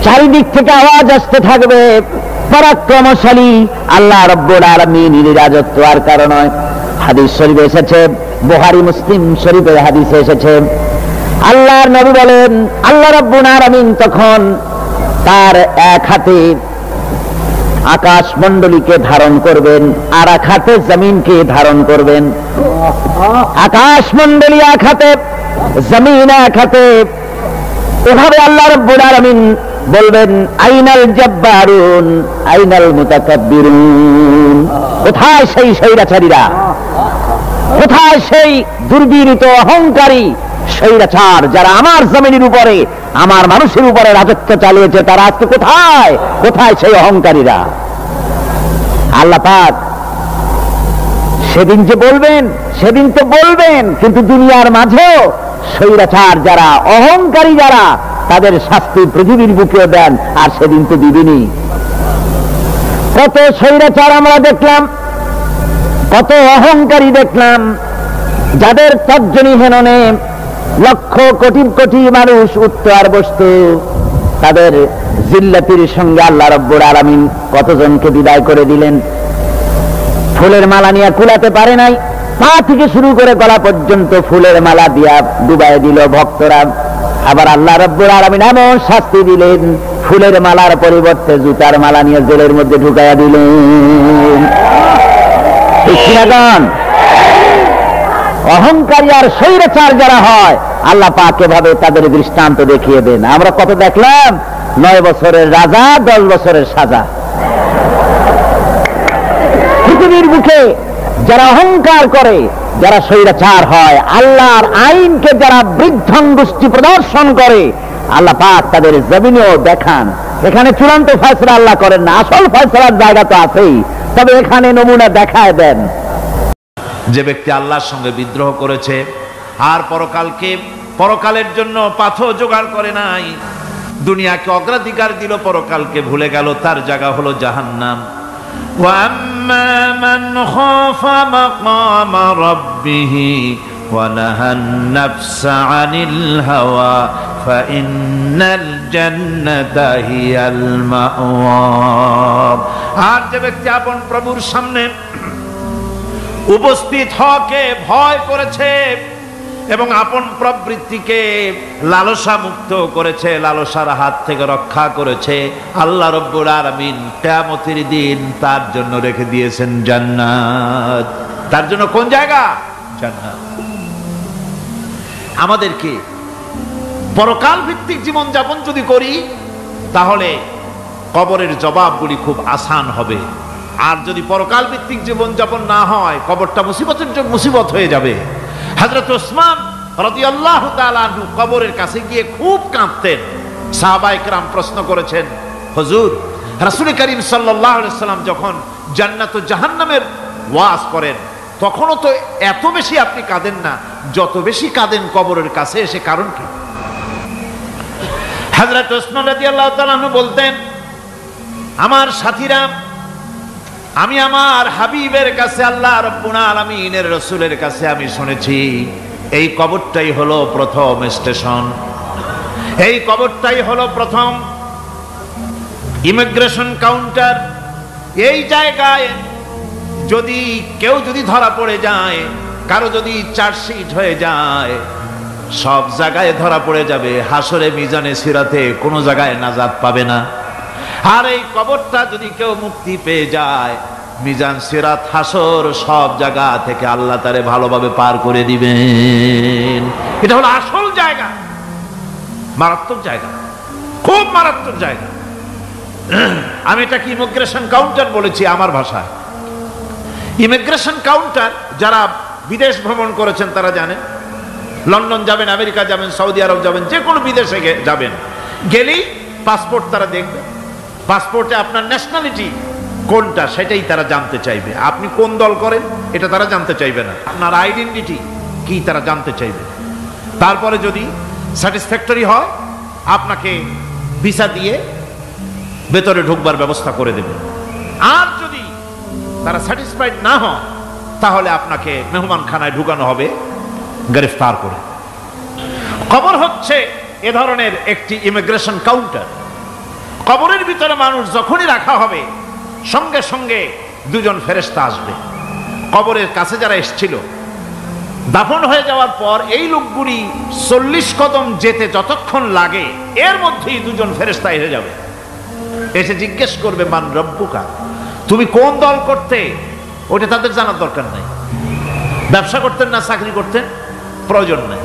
[SPEAKER 2] চারিদিক থেকে আওয়াজ আসতে থাকবে, পরাক্রমশালী আল্লাহ রাব্বুল আলামিনের রাজত্ব। আর কারণ নয়, হাদিস শরীফে এসেছে, বুখারী মুসলিম শরীফের হাদিসে এসেছে, আল্লাহর নবী বলেন, আল্লাহ রাব্বুল আলামিন তখন তার এক হাতে আকাশ মণ্ডলীকে ধারণ করবেন, আর এক হাতে জমিনকে ধারণ করবেন। আকাশ মণ্ডলী এক হাতে, জমিন এক হাতে। এভাবে আল্লাহ রাব্বুল আলামিন বলবেন, আইনাল জাব্বারুন আইনাল মুতাকাব্বিরুন, কোথায় সেই স্বৈরাচারীরা, কোথায় সেই দুর্বীরিত অহংকারী স্বৈরাচার যারা আমার জমিনের উপরে, আমার মানুষের উপরে রাজত্ব চালিয়েছে, তারা আজকে কোথায়? কোথায় সেই অহংকারীরা? আল্লাহ পাক সেদিন যে বলবেন, সেদিন তো বলবেন, কিন্তু দুনিয়ার মাঝেও স্বৈরাচার যারা, অহংকারী যারা, তাদের শাস্তি পৃথিবীর বুকেও দেন, আর সেদিন তো দিবেনই। কত স্বৈরাচার আমরা দেখলাম, কত অহংকারী দেখলাম, যাদের তর্জনী হেননে লক্ষ কোটি কোটি মানুষ উঠত আর বসত, তাদের জিল্লাতির সঙ্গে আল্লাহ রাব্বুল আলামিন কতজনকে বিদায় করে দিলেন। ফুলের মালা নিয়ে কুলাতে পারে নাই, পা থেকে শুরু করে গলা পর্যন্ত ফুলের মালা দিয়া ডুবাই দিল ভক্তরা। আবার আল্লাহ রাব্বুল আলামিন এমন শাস্তি দিলেন, ফুলের মালার পরিবর্তে জুতার মালা নিয়ে জেলের মধ্যে ঢুকাইয়া দিলেন। অহংকারী আর স্বৈরাচার যারা হয়, আল্লাহ পাক এভাবে তাদের দৃষ্টান্ত দেখিয়ে দেন। আমরা কত দেখলাম, 9 বছরের রাজা, 10 বছরের সাজা। পৃথিবীর বুকে যারা অহংকার করে, যারা স্বৈরাচার হয়, আল্লাহর আইনকে যারা বৃদ্ধাঙ্গুষ্টি প্রদর্শন করে, আল্লাহ পাক তাদের জমিনেও দেখান। এখানে চূড়ান্ত ফয়সালা আল্লাহ করেন না, আসল ফয়সালার জায়গা তো আছেই, তবে এখানে নমুনা দেখায় দেন।
[SPEAKER 1] যে ব্যক্তি আল্লাহর সঙ্গে বিদ্রোহ করেছে আর পরকালের জন্য পাথর জোগাড় করে নাই, দুনিয়াকে অগ্রাধিকার দিল, পরকালকে ভুলে গেল, তার জায়গা হলো জাহান্নাম। وَأَمَّا مَنْ خَافَ مَقَامَ رَبِّهِ وَنَهَى النَّفْسَ عَنِ الْهَوَى ফাইন্নাল জান্নাতা হিয়াল মাওয়া। আর যে ব্যক্তি আপন প্রভুর সামনে উপস্থিত হওয়াকে ভয় করেছে এবং আপন প্রবৃত্তিকে লালসা মুক্ত করেছে, লালসার হাত থেকে রক্ষা করেছে, আল্লাহ রব্বুল আলামিন কিয়ামতের দিন তার জন্য রেখে দিয়েছেন জান্নাত। তার জন্য কোন জায়গা? জান্নাত। আমাদেরকে পরকাল ভিত্তিক জীবন যাপন যদি করি তাহলে কবরের জবাবগুলি খুব আসান হবে। আর যদি পরকাল ভিত্তিক জীবন যাপন না হয় কবরটা মুসিবত হয়ে যাবে। হযরত ওসমান রাদিয়াল্লাহু তাআলা আনহু কবরের কাছে গিয়ে খুব কাঁদতেন। সাহাবায়ে কেরাম প্রশ্ন করেছেন, হুজুর, রাসূল করিম সাল্লাল্লাহু আলাইহি সাল্লাম যখন জান্নাত ও জাহান্নামের ওয়াজ করেন তখনও তো এত বেশি আপনি কাঁদেন না, যত বেশি কাঁদেন কবরের কাছে এসে, কারণ কি? হযরত ওসমান রাদিয়াল্লাহু তাআলা আনহু বলতেন, আমার সাথীরা, আমি আমার হাবিবের কাছে, আল্লাহ রাব্বুল আলামিনের রাসূলের কাছে আমি শুনেছি এই কবরটাই হলো প্রথম স্টেশন, এই কবরটাই হলো প্রথম ইমিগ্রেশন কাউন্টার। এই জায়গায় যদি কেউ ধরা পড়ে যায়, কারো যদি চার্জশিট হয়ে যায়, সব জায়গায় ধরা পড়ে যাবে, হাসরে মিজানে সিরাতে কোনো জায়গায় নাজাত পাবে না। আর এই কবরটা যদি কেউ মুক্তি পেয়ে যায়, মিজান সিরাত হাসর সব জায়গা থেকে আল্লাহ তারে ভালোভাবে পার করে দিবেন। এটা হলো আসল জায়গা, মারাত্মক জায়গা, খুব মারাত্মক জায়গা। আমি এটাকে ইমিগ্রেশন কাউন্টার বলেছি আমার ভাষায়। ইমিগ্রেশন কাউন্টার যারা বিদেশ ভ্রমণ করেছেন তারা জানেন। লন্ডন যাবেন, আমেরিকা যাবেন, সৌদি আরব যাবেন, যে কোনো বিদেশে যাবেন, গেলেই পাসপোর্ট তারা দেখবে। পাসপোর্টে আপনার ন্যাশনালিটি কোনটা সেটাই তারা জানতে চাইবে। আপনি কোন দল করেন এটা তারা জানতে চাইবে না, আপনার আইডেন্টিটি কি তারা জানতে চাইবে। তারপরে যদি স্যাটিসফ্যাক্টরি হয় আপনাকে ভিসা দিয়ে ভেতরে ঢুকবার ব্যবস্থা করে দেবে। আর যদি তারা স্যাটিসফাইড না হয় তাহলে আপনাকে মেহমানখানায় ঢুকানো হবে গ্রেফতার করে। কবর হচ্ছে এ ধরনের একটি ইমিগ্রেশন কাউন্টার। কবরের ভিতরে মানুষ যখনই রাখা হবে সঙ্গে সঙ্গে দুজন ফেরেশতা আসবে। কবরের কাছে যারা এসেছিল দাফন হয়ে যাওয়ার পর এই লোকগুলি 40 কদম যেতে যতক্ষণ লাগে এর মধ্যেই দুজন ফেরেশতা এসে যাবে, এসে জিজ্ঞেস করবে, মান রব্বুকা, তুমি কোন দল করতে? ওটা তাদের জানার দরকার নাই। ব্যবসা করতেন না চাকরি করতেন প্রয়োজন নাই।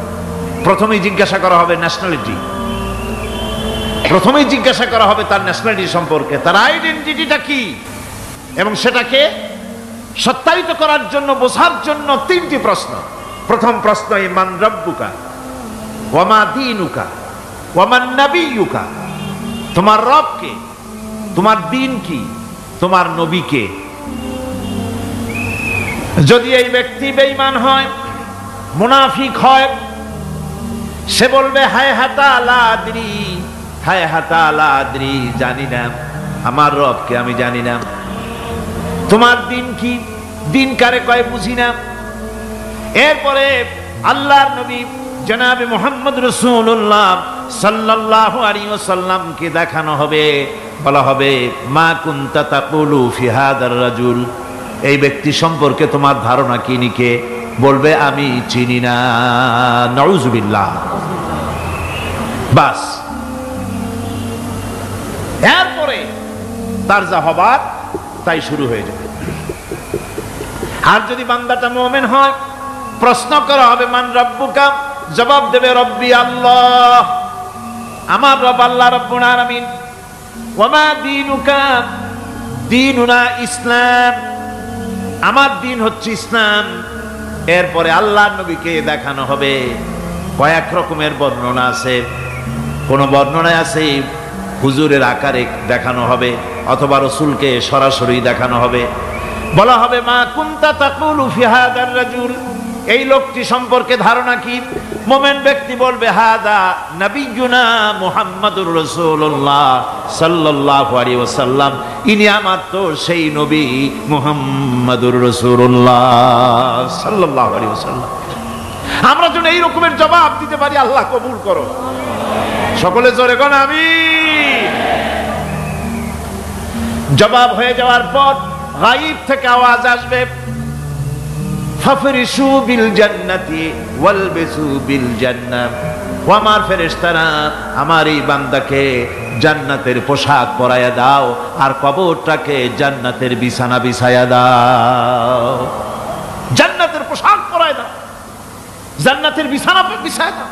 [SPEAKER 1] প্রথমেই জিজ্ঞাসা করা হবে ন্যাশনালিটি, প্রথমেই জিজ্ঞাসা করা হবে তার ন্যাশনালিটি সম্পর্কে, তার আইডেন্টিটিটা কি, এবং সেটাকে সত্যায়িত করার জন্য, বোঝার জন্য 3টি প্রশ্ন। প্রথম প্রশ্ন, মান রব্বুকা ওয়া মা দীনুকা ওয়া মান নাবিয়ুকা, তোমার রব কে, তোমার দ্বীন কি, তোমার নবী কে। যদি এই ব্যক্তি বেঈমান হয়, মুনাফিক হয়, সে বলবে হায় হাতা লা আদরি, হায় হাতা লা আদরি, জানি না আমার রবকে, আমি জানি না। তোমার দিন কি, দিন কারে কয় বুঝি না। এরপরে আল্লাহর নবী জনাবে মুহাম্মদ রাসূলুল্লাহ সাল্লাল্লাহু আলাইহি ওয়াসাল্লামকে দেখানো হবে, বলা হবে মা কুনতা তাকুলু ফি হাদার রাজুল, এই ব্যক্তি সম্পর্কে তোমার ধারণা কি নিকে? বলবে আমি চিনি না। নাউযুবিল্লাহ। বাস, এরপরে তার যা হবার তাই শুরু হয়ে যাবে। আর যদি বান্দাটা মুমিন হয়, প্রশ্ন করা হবে মান রব্বুকা, জবাব দেবে রব্বি আল্লাহ, আমার রব আল্লাহ রাব্বুল আলামিন। ওয়া মা দীনুকা, দীনুনা ইসলাম, আমার দিন হচ্ছে ইসলাম। এরপরে আল্লাহর নবীকে দেখানো হবে। কয়েক রকমের বর্ণনা আছে, কোন বর্ণনায় আছে হুজুরের আকারে দেখানো হবে, অথবা রাসূলকে সরাসরি দেখানো হবে। বলা হবে মা কুনতা তাকুলু ফি হাদার রাজুল, এই লোকটি সম্পর্কে ধারণা কি? মুমিন ব্যক্তি বলবে হাদা নবিয়ুনা মুহাম্মাদুর রাসূলুল্লাহ সাল্লাল্লাহু আলাইহি ওয়াসাল্লাম, ইনি আমার তো সেই নবী মুহাম্মাদুর রাসূলুল্লাহ সাল্লাল্লাহু আলাইহি ওয়াসাল্লাম। আমরা যেন এই রকমের জবাব দিতে পারি, আল্লাহ কবুল করো। সকলে জোরে কোন আমিন। জবাব হয়ে যাওয়ার পর গায়ব থেকে আওয়াজ আসবে, ফাফরিশু বিল জান্নাতি ওয়ালবিসু বিল জান্নাহ। ও আমার ফেরেশতারা, আমার এই বান্দাকে জান্নাতের পোশাক পরাইয়া দাও আর কবরটাকে জান্নাতের বিছানা বিছাইয়া দাও। জান্নাতের পোশাক পরাইয়া দাও, জান্নাতের বিছানা বিছাইয়া দাও।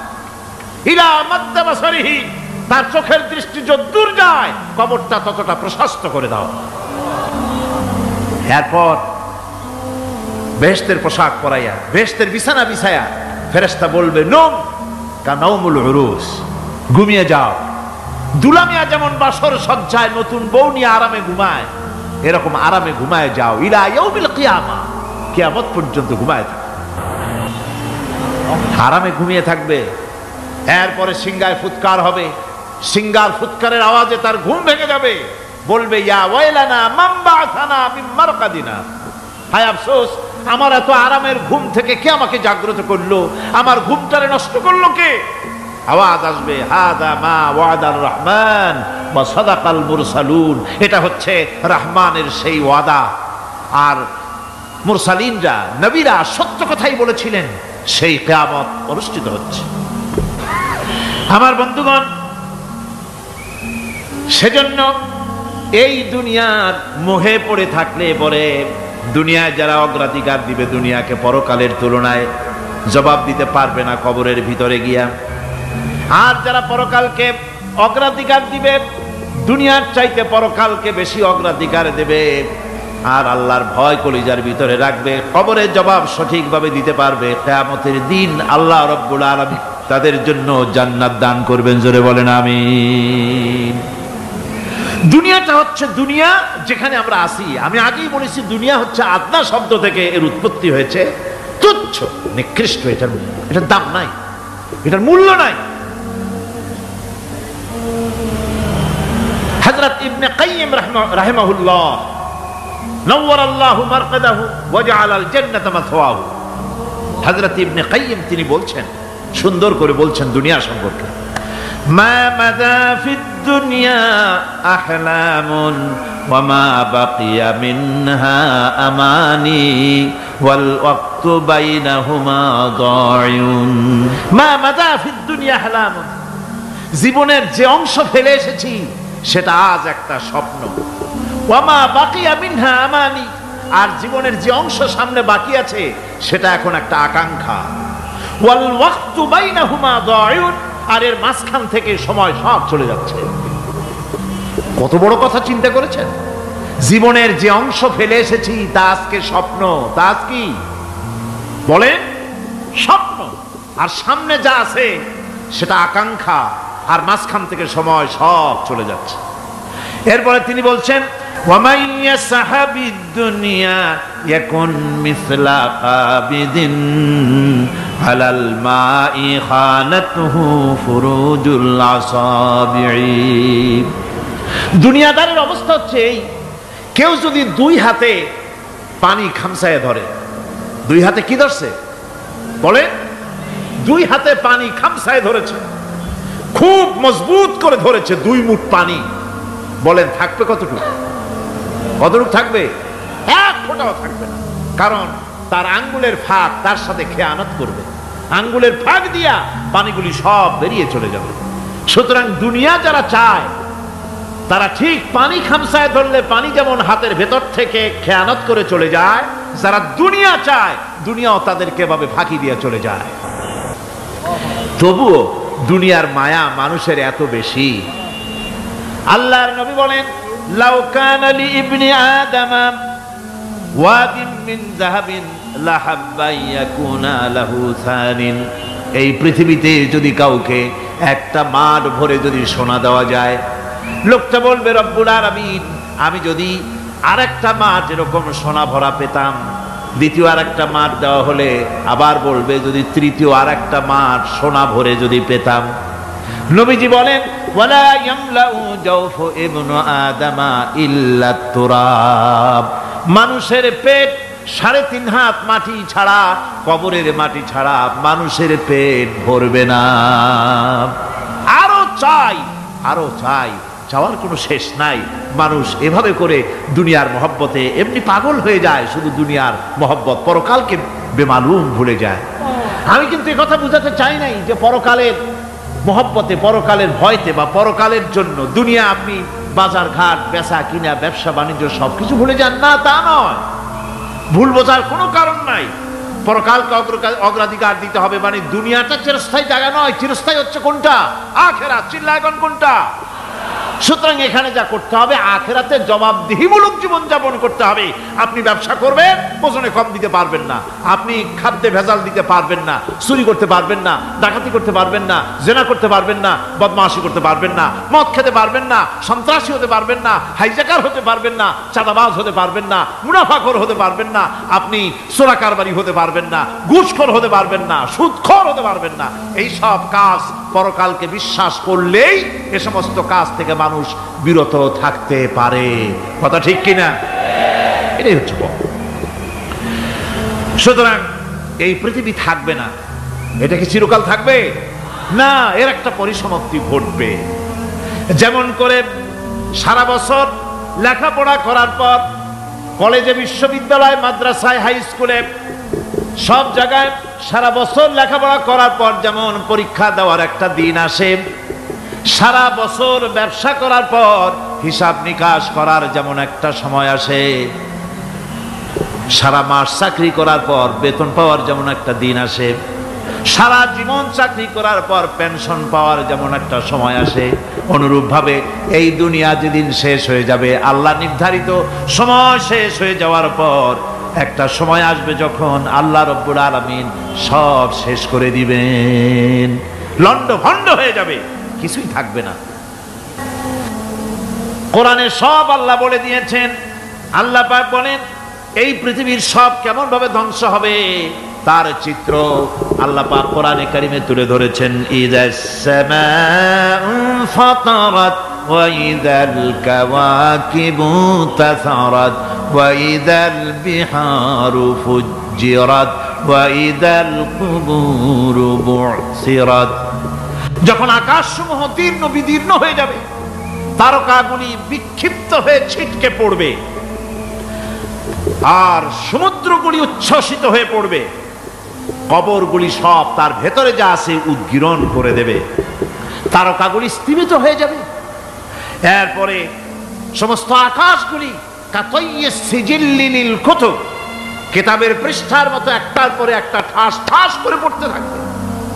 [SPEAKER 1] ইলা মাদ্দা বাসারিহি, তার চোখের দৃষ্টি যতদূর যায় কবরটা ততটা প্রশস্ত করে দাও। এরপর বেহেশতের পোশাক পরাইয়া বেহেশতের বিছানা বিছায়া ফেরেশতা বলবে, নম কানাউমুল উরুস, ঘুমিয়ে যাও। দুলামিয়া যেমন বাসর সজ্জায় নতুন বউ নিয়ে আরামে ঘুমায়, এরকম আরামে ঘুমায় যাও। ইলা ইয়াউমিল কিয়ামা, কিয়ামত পর্যন্ত ঘুমায় থাকবে, আরামে ঘুমিয়ে থাকবে। এরপরে সিংগায় ফুৎকার হবে, সিংগার ফুৎকারের আওয়াজে তার ঘুম ভেঙে যাবে। বলবে, ইয়া ওয়াইলানা মান বা'সানা মিন মারকাদিনা, হায় আফসোস, আমার এত আরামের ঘুম থেকে কে আমাকে জাগ্রত করলো, আমার ঘুমটারে নষ্ট করলো কে? আওয়াজ আসবে, হাদা মা ওয়াদার রহমান ওয়া সাদাকাল মুরসালুন, এটা হচ্ছে রহমানের সেই ওয়াদা, আর মুরসালিনরা নবীরা সত্য কথাই বলেছিলেন, সেই কিয়ামত অনুষ্ঠিত হচ্ছে। আমার বন্ধুগণ, সেজন্য এই দুনিয়ার মোহে পড়ে থাকলে পরে দুনিয়ায় যারা অগ্রাধিকার দিবে দুনিয়াকে পরকালের তুলনায়, জবাব দিতে পারবে না কবরের ভিতরে গিয়া। আর যারা পরকালকে অগ্রাধিকার দিবে, দুনিয়ার চাইতে পরকালকে বেশি অগ্রাধিকার দেবে, আর আল্লাহর ভয় কলিজার ভিতরে রাখবে, কবরের জবাব সঠিকভাবে দিতে পারবে, কিয়ামতের দিন আল্লাহ রাব্বুল আলামিন তাদের জন্য জান্নাত দান করবেন। জোরে বলেন আমিন। দুনিয়াটা হচ্ছে দুনিয়া যেখানে আমরা আসি। আমি আগেই বলেছি, দুনিয়া হচ্ছে আদনা শব্দ থেকে এর উৎপত্তি হয়েছে, তুচ্ছ নিকৃষ্ট, এটার দাম নাই, এটার মূল্য নাই। হযরত ইবনে কাইয়িম রাহিমাহুল্লাহ নওয়ারাল্লাহু মারকাদাহু ওয়া জাআলাল জান্নাতা মাথওয়াহু, হযরত ইবনে কাইয়িম তিনি বলছেন, সুন্দর করে বলছেন দুনিয়া সম্পর্কে, মা মাদা ফিদ দুনিয়া আহলামুন ওয়া মা বাকিয়া মিনহা আমানি ওয়াল ওয়াক্তু বাইনাহুমা দায়ুন। মা মাদা ফিদ দুনিয়া আহলামুন, জীবনের যে অংশ ফেলে এসেছি সেটা আজ একটা স্বপ্ন। ওয়া মা বাকিয়া মিনহা আমানি, আর জীবনের যে অংশ সামনে বাকি আছে সেটা এখন একটা আকাঙ্ক্ষা। ওয়াল ওয়াক্তু বাইনাহুমা দায়ুন, আর এর মাঝখান থেকে সময় সব চলে যাচ্ছে। কত বড় কথা চিন্তা করেছেন? জীবনের যে অংশ ফেলে এসেছি তা আজকে স্বপ্ন, তা আজ কি বলেন? স্বপ্ন। আর সামনে যা আছে সেটা আকাঙ্ক্ষা, আর মাঝখান থেকে সময় সব চলে যাচ্ছে। এরপরে তিনি বলছেন, ওয়ামাই ইয়াসহাবিদ দুনিয়া ইয়াকুন মিসলা কাবিদিন আলাল মাই খানাতুহু ফুরুজুল আসাবিঈ। দুনিয়াদারের অবস্থা হচ্ছে এই, কেউ যদি দুই হাতে পানি খামসায় ধরে, দুই হাতে কি ধরছে বলে? দুই হাতে পানি খামসায় ধরেছে, খুব মজবুত করে ধরেছে, 2 মুঠ পানি। বলেন থাকবে কতটুকু? কতটুকু থাকবে? 1 ফোঁটাও থাকবে না, কারণ তার আঙ্গুলের ফাঁক তার সাথে খেয়ানত করবে, আঙ্গুলের ফাঁক দিয়া পানিগুলি সব বেরিয়ে চলে যাবে। সুতরাং দুনিয়া যারা চায় তারা ঠিক পানি খামসায় ধরলে পানি যেমন হাতের ভেতর থেকে খেয়ানত করে চলে যায়, যারা দুনিয়া চায় দুনিয়াও তাদেরকে এভাবে ফাঁকি দিয়ে চলে যায়। তবুও দুনিয়ার মায়া মানুষের এত বেশি। আল্লাহর নবী বলেন, লাউ কানা লি ইবনি আদম ওয়াদিন মিন যাহাবিন লাহাব্বা ইয়াকুনা লাহু সানিন। এই পৃথিবীতে যদি কাউকে একটা মাঠ ভরে যদি সোনা দেওয়া যায়, লোকটা বলবে, রব্বুল আলামিন, আমি যদি আরেকটা মাঠ এরকম সোনা ভরা পেতাম। দ্বিতীয় আরেকটা মাঠ দেওয়া হলে আবার বলবে, যদি তৃতীয় আরেকটা মাঠ সোনা ভরে যদি পেতাম। নবীজি বলেন, ওয়ালা ইয়ামলাউ জাওফু ইবনু আদামা ইল্লা তুরাব। মানুষের পেট 3.5 হাত মাটি ছাড়া, কবরের মাটি ছাড়া মানুষের পেট ভরবে না। আরো
[SPEAKER 3] চাই, আরো চাই, চাওয়ার কোনো শেষ নাই। মানুষ এভাবে করে দুনিয়ার মহব্বতে এমনি পাগল হয়ে যায়, শুধু দুনিয়ার মহব্বত, পরকালকে বেমালুম ভুলে যায়। আমি কিন্তু একথা বুঝাতে চাই নাই যে পরকালের মহব্বতে, পরকালের ভয়তে বা পরকালের জন্য দুনিয়া আপনি বাজার ঘাট, বেচা কিনা, ব্যবসা বাণিজ্য সবকিছু ভুলে যান, না তা নয়। ভুল বোঝার কোনো কারণ নাই। পরকালকে অগ্রাধিকার দিতে হবে, মানে দুনিয়াটা চিরস্থায়ী জায়গা নয়। চিরস্থায়ী হচ্ছে কোনটা? আখিরাত। চিল্লায় এখন কোনটা? সুতরাং এখানে যা করতে হবে, আখিরাতে জবাবদিহিমূলক জীবন যাপন করতে হবে। আপনি ব্যবসা করবেন, ওজনে কম দিতে পারবেন না, আপনি খাদ্যে ভেজাল দিতে পারবেন না, চুরি করতে পারবেন না, ডাকাতি করতে পারবেন না, জেনা করতে পারবেন না, বদমাশি করতে পারবেন না, মদ খেতে পারবেন না, সন্ত্রাসী হতে পারবেন না, হাইজ্যাকার হতে পারবেন না, চাঁদাবাজ হতে পারবেন না, মুনাফাখোর হতে পারবেন না, আপনি চোরা কারবারি হতে পারবেন না, ঘুষখোর হতে পারবেন না, সুদখোর হতে পারবেন না। এই সব কাজ পরকালকে বিশ্বাস করলেই এ সমস্ত কাজ থেকে মানুষ বিরত থাকতে পারে। কথা ঠিক কিনা? এটাই হচ্ছে। সুতরাং এই পৃথিবী থাকবে না, এটা কি চিরকাল থাকবে না? এর একটা পরিসমাপ্তি ঘটবে। যেমন করে সারা বছর লেখাপড়া করার পর কলেজে, বিশ্ববিদ্যালয়, মাদ্রাসায়, হাই স্কুলে, সব জায়গায় সারা বছর লেখাপড়া করার পর যেমন পরীক্ষা দেওয়ার একটা দিন আসে, সারা বছর ব্যবসা করার পর হিসাব নিকাশ করার যেমন একটা সময় আসে, সারা মাস চাকরি করার পর বেতন পাওয়ার যেমন একটা দিন আসে, সারা জীবন চাকরি করার পর পেনশন পাওয়ার যেমন একটা সময় আসে, অনুরূপভাবে এই দুনিয়া যেদিন শেষ হয়ে যাবে, আল্লাহ নির্ধারিত সময় শেষ হয়ে যাওয়ার পর একটা সময় আসবে যখন আল্লাহ রব্বুল আলামিন সব শেষ করে দিবেন, লন্ড ভন্ড হয়ে যাবে, কিছুই থাকবে না। কোরআনে সব আল্লাহ বলে দিয়েছেন। আল্লাহ পাক বলেন এই পৃথিবীর সব কেমন ভাবে ধ্বংস হবে তার চিত্র আল্লাহ পাক কোরআনে কারিমে তুলে ধরেছেন। ইযাস সামাউ ফাতারাত ওয়া ইযাল কাওয়াকিবু তাসারাত ওয়া ইযাল বিহারু ফুজ্জিরাত ওয়া ইযাল কুবুরু বু'সিরাত। যখন আকাশসমূহ দীর্ণ বিদীর্ণ হয়ে যাবে, তারকাগুলি বিক্ষিপ্ত হয়ে ছিটকে পড়বে, আর সমুদ্রগুলি উচ্ছ্বসিত হয়ে পড়বে, কবরগুলি সব তার ভেতরে যা আছে উদ্গীরণ করে দেবে, তারকাগুলি স্থিমিত হয়ে যাবে। এরপরে সমস্ত আকাশগুলি কাতাইয়িস সিজিল্লিল কুতুব, কিতাবের পৃষ্ঠার মতো একটার পরে একটা ঠাস ঠাস করে পড়তে থাকবে,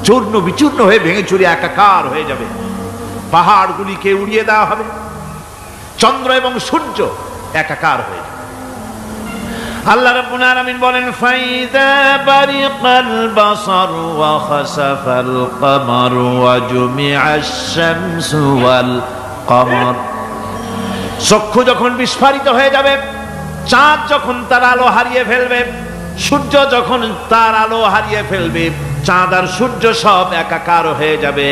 [SPEAKER 3] চূর্ণ বিচূর্ণ হয়ে ভেঙে চুরে একাকার হয়ে যাবে। পাহাড়গুলিকে উড়িয়ে দেওয়া হবে, চন্দ্র এবং সূর্য একাকার হয়ে যাবে। আল্লাহ রাব্বুল আলামিন বলেন ফাইদা বারিকাল বাসার ওয়া খাসাফাল কমার ওয়া জুমিআশ শামসু ওয়াল কমর। চক্ষু যখন বিস্ফারিত হয়ে যাবে, চাঁদ যখন তার আলো হারিয়ে ফেলবে, সূর্য যখন তার আলো হারিয়ে ফেলবে, চাঁদ আর সূর্য সব একাকার হয়ে যাবে,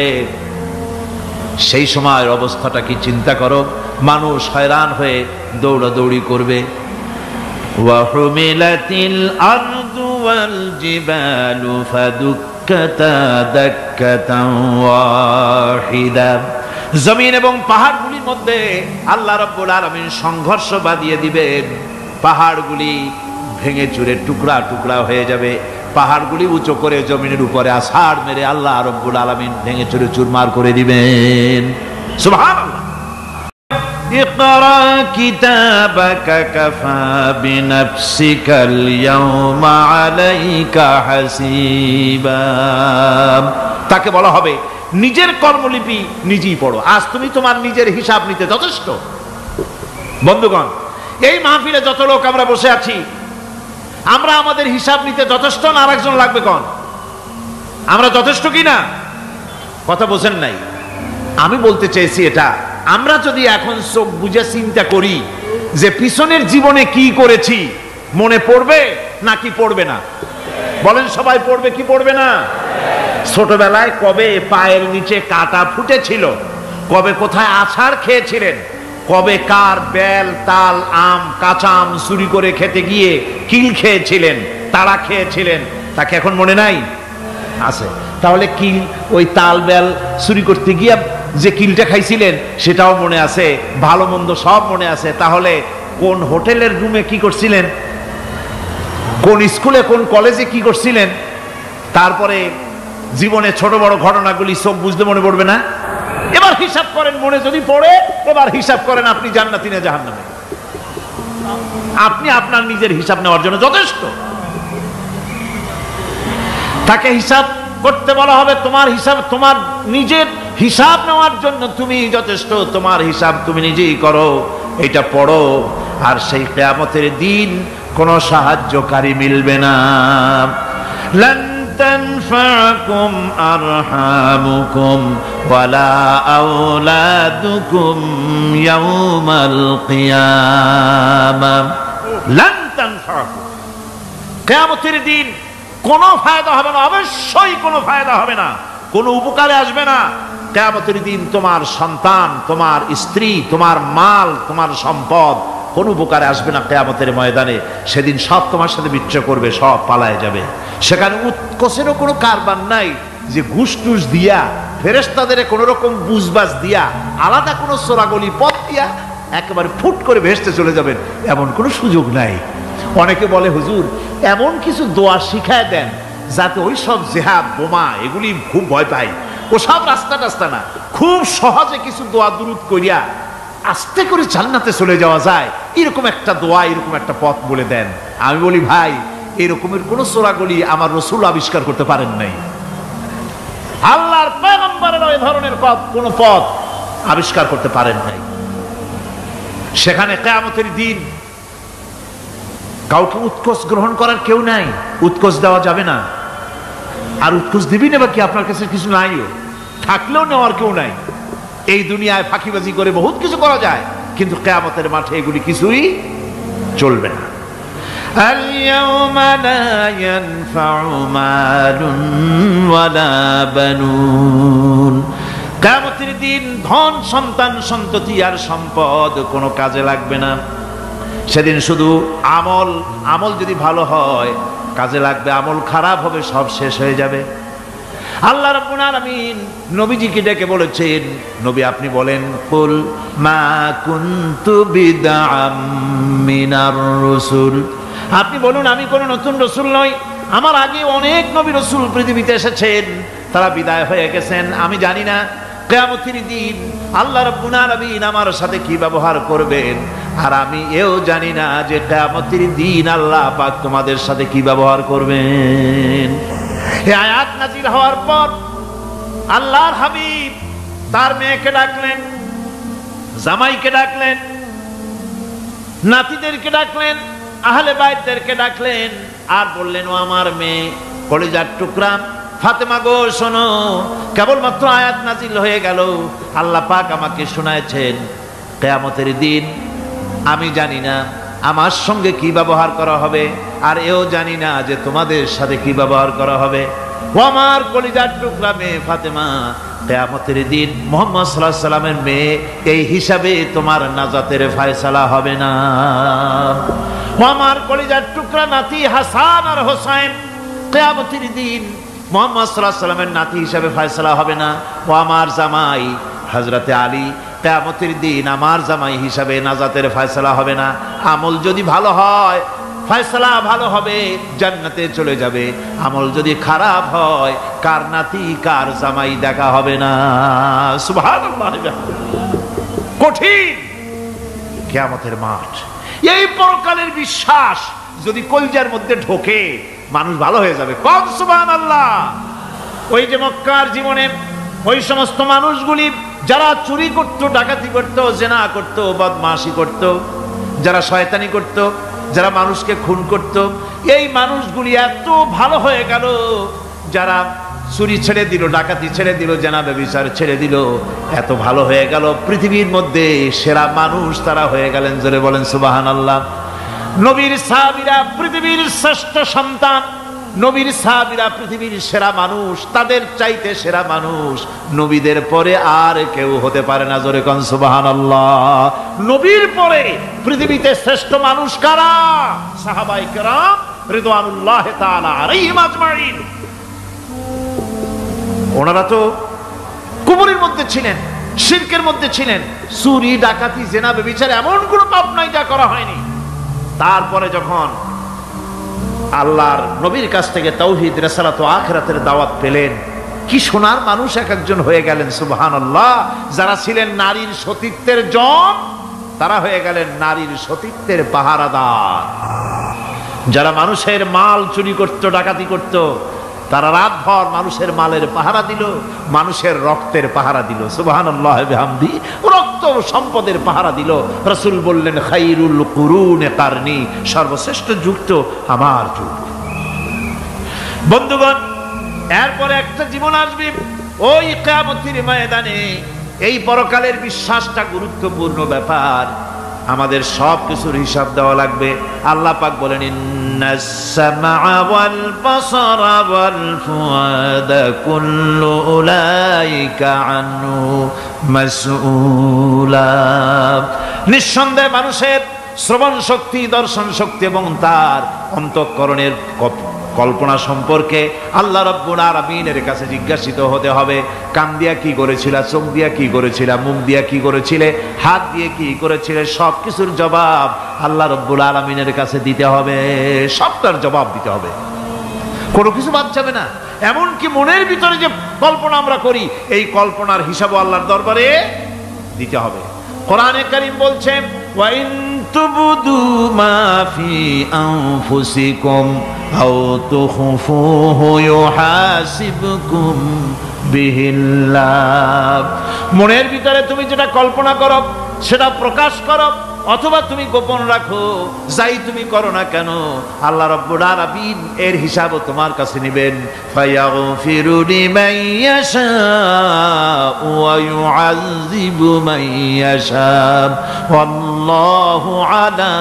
[SPEAKER 3] সেই সময়ের অবস্থাটা কি চিন্তা করো। মানুষ হয়রান হয়ে দৌড়াদৌড়ি করবে। ওয়াহুমিলাতিল আরদু ওয়াল জিবালু ফাদুক্কাতা দাক্কাতান ওয়াহিদা। জমিন এবং পাহাড়গুলির মধ্যে আল্লাহ রাব্বুল আলামিন সংঘর্ষ বাঁধিয়ে দিবেন, পাহাড়গুলি ভেঙে চুরে টুকরা টুকরা হয়ে যাবে, পাহাড়গুলি উঁচু করে জমিনের উপরে আছাড় মেরে আল্লাহ রাব্বুল আলামিন ভেঙে চুরে চুরমার করে দিবেন। সুবহানাল্লাহ। ইকরা কিতাবাকা কাফা বিনাফসিকাল ইয়াওমা আলাইকা হাসিবা। তাকে বলা হবে নিজের কর্মলিপি নিজেই পড়ো, আজ তুমি তোমার নিজের হিসাব নিতে যথেষ্ট। বন্ধুগণ, এই মাহফিলে যত লোক আমরা বসে আছি, আমরা আমাদের হিসাব নিতে যথেষ্ট না আরেকজন লাগবে? কোন আমরা যথেষ্ট কি না? কথা বোঝেন নাই? আমি বলতে চেয়েছি এটা, আমরা যদি এখন চোখ বুঝে চিন্তা করি যে পিছনের জীবনে কি করেছি, মনে পড়বে নাকি পড়বে না? বলেন সবাই, পড়বে কি পড়বে না? ছোটবেলায় কবে পায়ের নিচে কাটা ফুটেছিল, কবে কোথায় আছাড় খেয়েছিলেন, কবে কার বেল, তাল, আম, কাঁচা আম চুরি করে খেতে গিয়ে কিল খেয়েছিলেন, তাড়া খেয়েছিলেন, তা কি এখন মনে নাই? আছে। তাহলে কিল, ওই তাল বেল চুরি করতে গিয়ে যে কিলটা খাইছিলেন সেটাও মনে আছে, ভালো মন্দ সব মনে আছে। তাহলে কোন হোটেলের রুমে কি করছিলেন, কোন স্কুলে কোন কলেজে কি করছিলেন, তারপরে জীবনে ছোট বড় ঘটনাগুলি সব বুঝতে মনে পড়বে না? এবার হিসাব করেন, মনে যদি পড়ে এবার হিসাব করেন আপনি জান্নাতি না জাহান্নামী। আপনি আপনার নিজের হিসাব নেওয়ার জন্য যথেষ্ট। তাকে হিসাব করতে বলা হবে, তোমার হিসাব, তোমার নিজের হিসাব নেওয়ার জন্য তুমি যথেষ্ট, তোমার হিসাব তুমি নিজেই করো, এটা পড়ো। আর সেই কিয়ামতের দিন কোনো সাহায্যকারী মিলবে না। লান তানফাকুম আরহামুকুম ওয়ালা আওলাদুকুম ইয়াউমাল কিয়ামাহ। লান তানফাকুম, কিয়ামতের দিন কোনো ফায়দা হবে না, অবশ্যই কোনো ফায়দা হবে না, কোনো উপকারে আসবে না। কিয়ামতের দিন তোমার সন্তান, তোমার স্ত্রী, তোমার মাল, তোমার সম্পদ কোনো উপকারে আসবে না কিয়ামতের ময়দানে। সেদিন সব তোমার সাথে বিচ্ছেদ করবে, সব পালায় যাবে। সেখানে উৎকোষেরও কোনো কারবার নাই যে ঘুষ টুস দিয়া, ফেরেশতাদের কোনো রকম বুঝবাজ দিয়া, আলাদা কোনো চোরাগলি পথ দিয়া একেবারে ফুট করে ভেসতে চলে যাবেন, এমন কোনো সুযোগ নাই। অনেকে বলে হুজুর এমন কিছু দোয়া শিখায় দেন যাতে ওই সব জেহাদ বোমা এগুলি খুব ভয় পাই, ওসব রাস্তা টাস্তা না, খুব সহজে কিছু দোয়া দুরূদ করিয়া আস্তে করে জান্নাতে চলে যাওয়া যায়, এরকম একটা দোয়া, এরকম একটা পথ বলে দেন। আমি বলি ভাই, এরকমের কোন চোরাগলি আমার রাসূল আবিষ্কার করতে পারেন নাই। আল্লাহর পয়গম্বরের ওই ধরনের কোন পথ আবিষ্কার করতে পারেন নাই। সেখানে কিয়ামতের দিন কাউকে উৎকোষ গ্রহণ করার কেউ নাই, উৎকোষ দেওয়া যাবে না। আর উৎকোষ দিবি না বা কি, আপনার কাছে কিছু নাইও, থাকলেও নেওয়ার কেউ নাই। এই দুনিয়ায় ফাঁকিবাজি করে বহুত কিছু করা যায়, কিন্তু কিয়ামতের মাঠে এগুলি কিছুই চলবে না। আল-ইয়াওমা লা ইয়ানফা'ু মালুন ওয়ালা বানুন, কিয়ামতের দিন ধন সন্তান সন্ততি আর সম্পদ কোনো কাজে লাগবে না। সেদিন শুধু আমল, আমল যদি ভালো হয় কাজে লাগবে, আমল খারাপ হবে সব শেষ হয়ে যাবে। আল্লাহ রাব্বুল আলামিন নবীজিকে ডেকে বলেছেন, নবী আপনি বলেন, কুল মা কুনতু বিদআম মিনার রাসূল, আপনি বলুন আমি কোন নতুন রাসূল নই, আমার আগে অনেক নবী রাসূল পৃথিবীতে এসেছেন, তারা বিদায় হয়ে গেছেন। আমি জানি না কিয়ামতের দিন আল্লাহ রাব্বুল আলামিন আমার সাথে কি ব্যবহার করবেন, আর আমি এও জানি না যে কিয়ামতের দিন আল্লাহ পাক তোমাদের সাথে কি ব্যবহার করবেন। এই আয়াত নাযিল হওয়ার পর আল্লাহর হাবিব তার মেয়েকে ডাকলেন, জামাইকে ডাকলেন, নাতিদেরকে ডাকলেন, আহলে বাইতদেরকে ডাকলেন, আর বললেন, ও আমার মেয়ে কলিজার টুকরা ফাতেমা গো শোনো, কেবলমাত্র আয়াত নাযিল হয়ে গেল, আল্লাহ পাক আমাকে শোনায়ছেন কিয়ামতের দিন আমি জানি না আমার সঙ্গে কি ব্যবহার করা হবে, আর এও জানি না যে তোমাদের সাথে কি ব্যবহার করা হবে। ও আমার কলিজার টুকরা মেয়ে ফাতেমা, কিয়ামতের দিন মুহাম্মদ সাল্লাল্লাহু আলাইহি সাল্লামের মেয়ে, এই হিসাবে তোমার নাজাতের ফয়সালা হবে না। ও আমার কলিজার টুকরা নাতি হাসান আর হোসেন, কিয়ামতের দিন মুহাম্মদ সাল্লাল্লাহু আলাইহি সাল্লামের নাতি হিসাবে ফয়সালা হবে না। ও আমার জামাই হযরতে আলী, কিয়ামতের দিন আমার জামাই হিসাবে নাজাতের ফয়সালা হবে না। আমল যদি ভালো হয় ফয়সালা ভালো হবে, জান্নাতে চলে যাবে। আমল যদি খারাপ হয় কার নাতি কার জামাই দেখা হবে না। সুবহানাল্লাহ, কঠিন কিয়ামতের মাঠ। এই পরকালের বিশ্বাস যদি কলিজার মধ্যে ঢোকে মানুষ ভালো হয়ে যাবে। কম সুবহানাল্লাহ। ওই যে মক্কার জীবনে ওই সমস্ত মানুষগুলি যারা চুরি করত, ডাকাতি করত, জেনা করত, বদমাশি করত, যারা শয়তানি করত, যারা মানুষকে খুন করত, এই মানুষগুলি এত ভালো হয়ে গেল, যারা চুরি ছেড়ে দিল, ডাকাতি ছেড়ে দিল, জেনা ব্যভিচার ছেড়ে দিল, এত ভালো হয়ে গেল, পৃথিবীর মধ্যে সেরা মানুষ তারা হয়ে গেলেন। জোরে বলেন সুবহানাল্লাহ। নবীর সাহাবীরা পৃথিবীর শ্রেষ্ঠ সন্তান, নবীর সাহাবীরা পৃথিবীর সেরা মানুষ, তাদের চাইতে সেরা মানুষ নবীদের পরে আর কেউ হতে পারে না। জোরে কোন সুবহানাল্লাহ। নবীর পরে পৃথিবীতে শ্রেষ্ঠ মানুষ কারা? সাহাবায়ে কেরাম রিদওয়ানুল্লাহ তাআলা আলাইহিম আজমাইন। ওনারা তো কুবরের মধ্যে ছিলেন, শিরকের মধ্যে ছিলেন, চুরি ডাকাতি জেনা ব্যভিচার এমন কোনো পাপ নাই যা করা হয়নি। তারপরে যখন আল্লাহর নবীর কাছ থেকে তাওহীদ রিসালাত ও আখিরাতের দাওয়াত পেলেন, কি সোনার মানুষ এক একজন হয়ে গেলেন, সুবহানাল্লাহ। যারা ছিলেন নারীর সতীত্বের জম, তারা হয়ে গেলেন নারীর সতীত্বের পাহারাদার। যারা মানুষের মাল চুরি করত, ডাকাতি করত, তারা রাতভর মানুষের মালের পাহারা দিল, মানুষের রক্তের পাহারা দিল, সুবহানাল্লাহ বিহামদি, রক্ত সম্পদের পাহারা দিল। রাসূল বললেন, খাইরুল কুরুনে কারনি, সর্বশ্রেষ্ঠ যুগ তো আমার যুগ। বন্ধুগণ, এরপরে একটা জীবন আসবে, ওই কিয়ামতের ময়দানে। এই পরকালের বিশ্বাসটা গুরুত্বপূর্ণ ব্যাপার, আমাদের সব কিছুর হিসাব দেওয়া লাগবে। আল্লাহ পাক বলেন, ইন্নাস সামআ ওয়াল বাসারা ওয়াল ফুআদা কুল্লু উলাইকা আনহু মাসউলা। নিঃসন্দেহে মানুষের শ্রবণ শক্তি, দর্শন শক্তি এবং তার অন্তঃকরণের কল্পনা সম্পর্কে আল্লাহ রাব্বুল আলামিনের কাছে জিজ্ঞাসিত হতে হবে। কান দিয়া কি করেছিলা, চোখ দিয়া কি করেছিলা, মুখ দিয়া কি করেছিলে, হাত দিয়ে কি করেছিলে, সব কিছুর জবাব আল্লাহ রাব্বুল আলামিনের কাছে দিতে হবে। সবটার জবাব দিতে হবে, কোনো কিছু বাদ যাবে না। এমনকি মনের ভিতরে যে কল্পনা আমরা করি, এই কল্পনার হিসাবও আল্লাহর দরবারে দিতে হবে। কোরআনে কারীম বলছে, ওয়া ইন তুবদু মা ফি আনফুসিকুম আও তুখফুহু ইউহাসিবকুম বিহিল্লাহ। মনের ভিতরে তুমি যেটা কল্পনা করো সেটা প্রকাশ করো, অথবা তুমি গোপন রাখো, যাই তুমি করো না কেন, আল্লাহ রাব্বুল আলামিন এর হিসাবও তোমার কাছে নেবেন। ফায়াগফিরু লিমান ইয়াশাউ ওয়া ইউআযযিবু মান ইয়াশাউ ওয়াল্লাহু আলা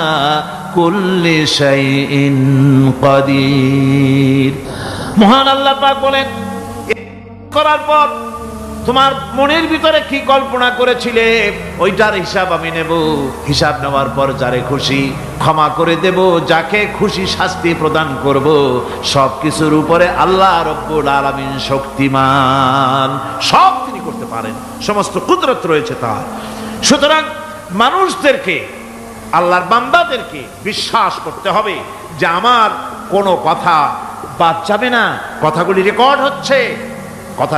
[SPEAKER 3] কুল্লি শাইইন কাদির। মহান আল্লাহ পাক বলেন, করার পর তোমার মনের ভিতরে কি কল্পনা করেছিলে ওইটার হিসাব আমি নেব। হিসাব নেওয়ার পর যারে খুশি ক্ষমা করে দেব, যাকে খুশি শাস্তি প্রদান করব। সবকিছুর উপরে আল্লাহ রাব্বুল আলামিন শক্তিমান, সব তিনি করতে পারেন, সমস্ত কুদরত রয়েছে তার। সুতরাং মানুষদেরকে, আল্লাহর বান্দাদেরকে বিশ্বাস করতে হবে যে আমার কোনো কথা বাদ যাবে না, কথাগুলি রেকর্ড হচ্ছে, কথা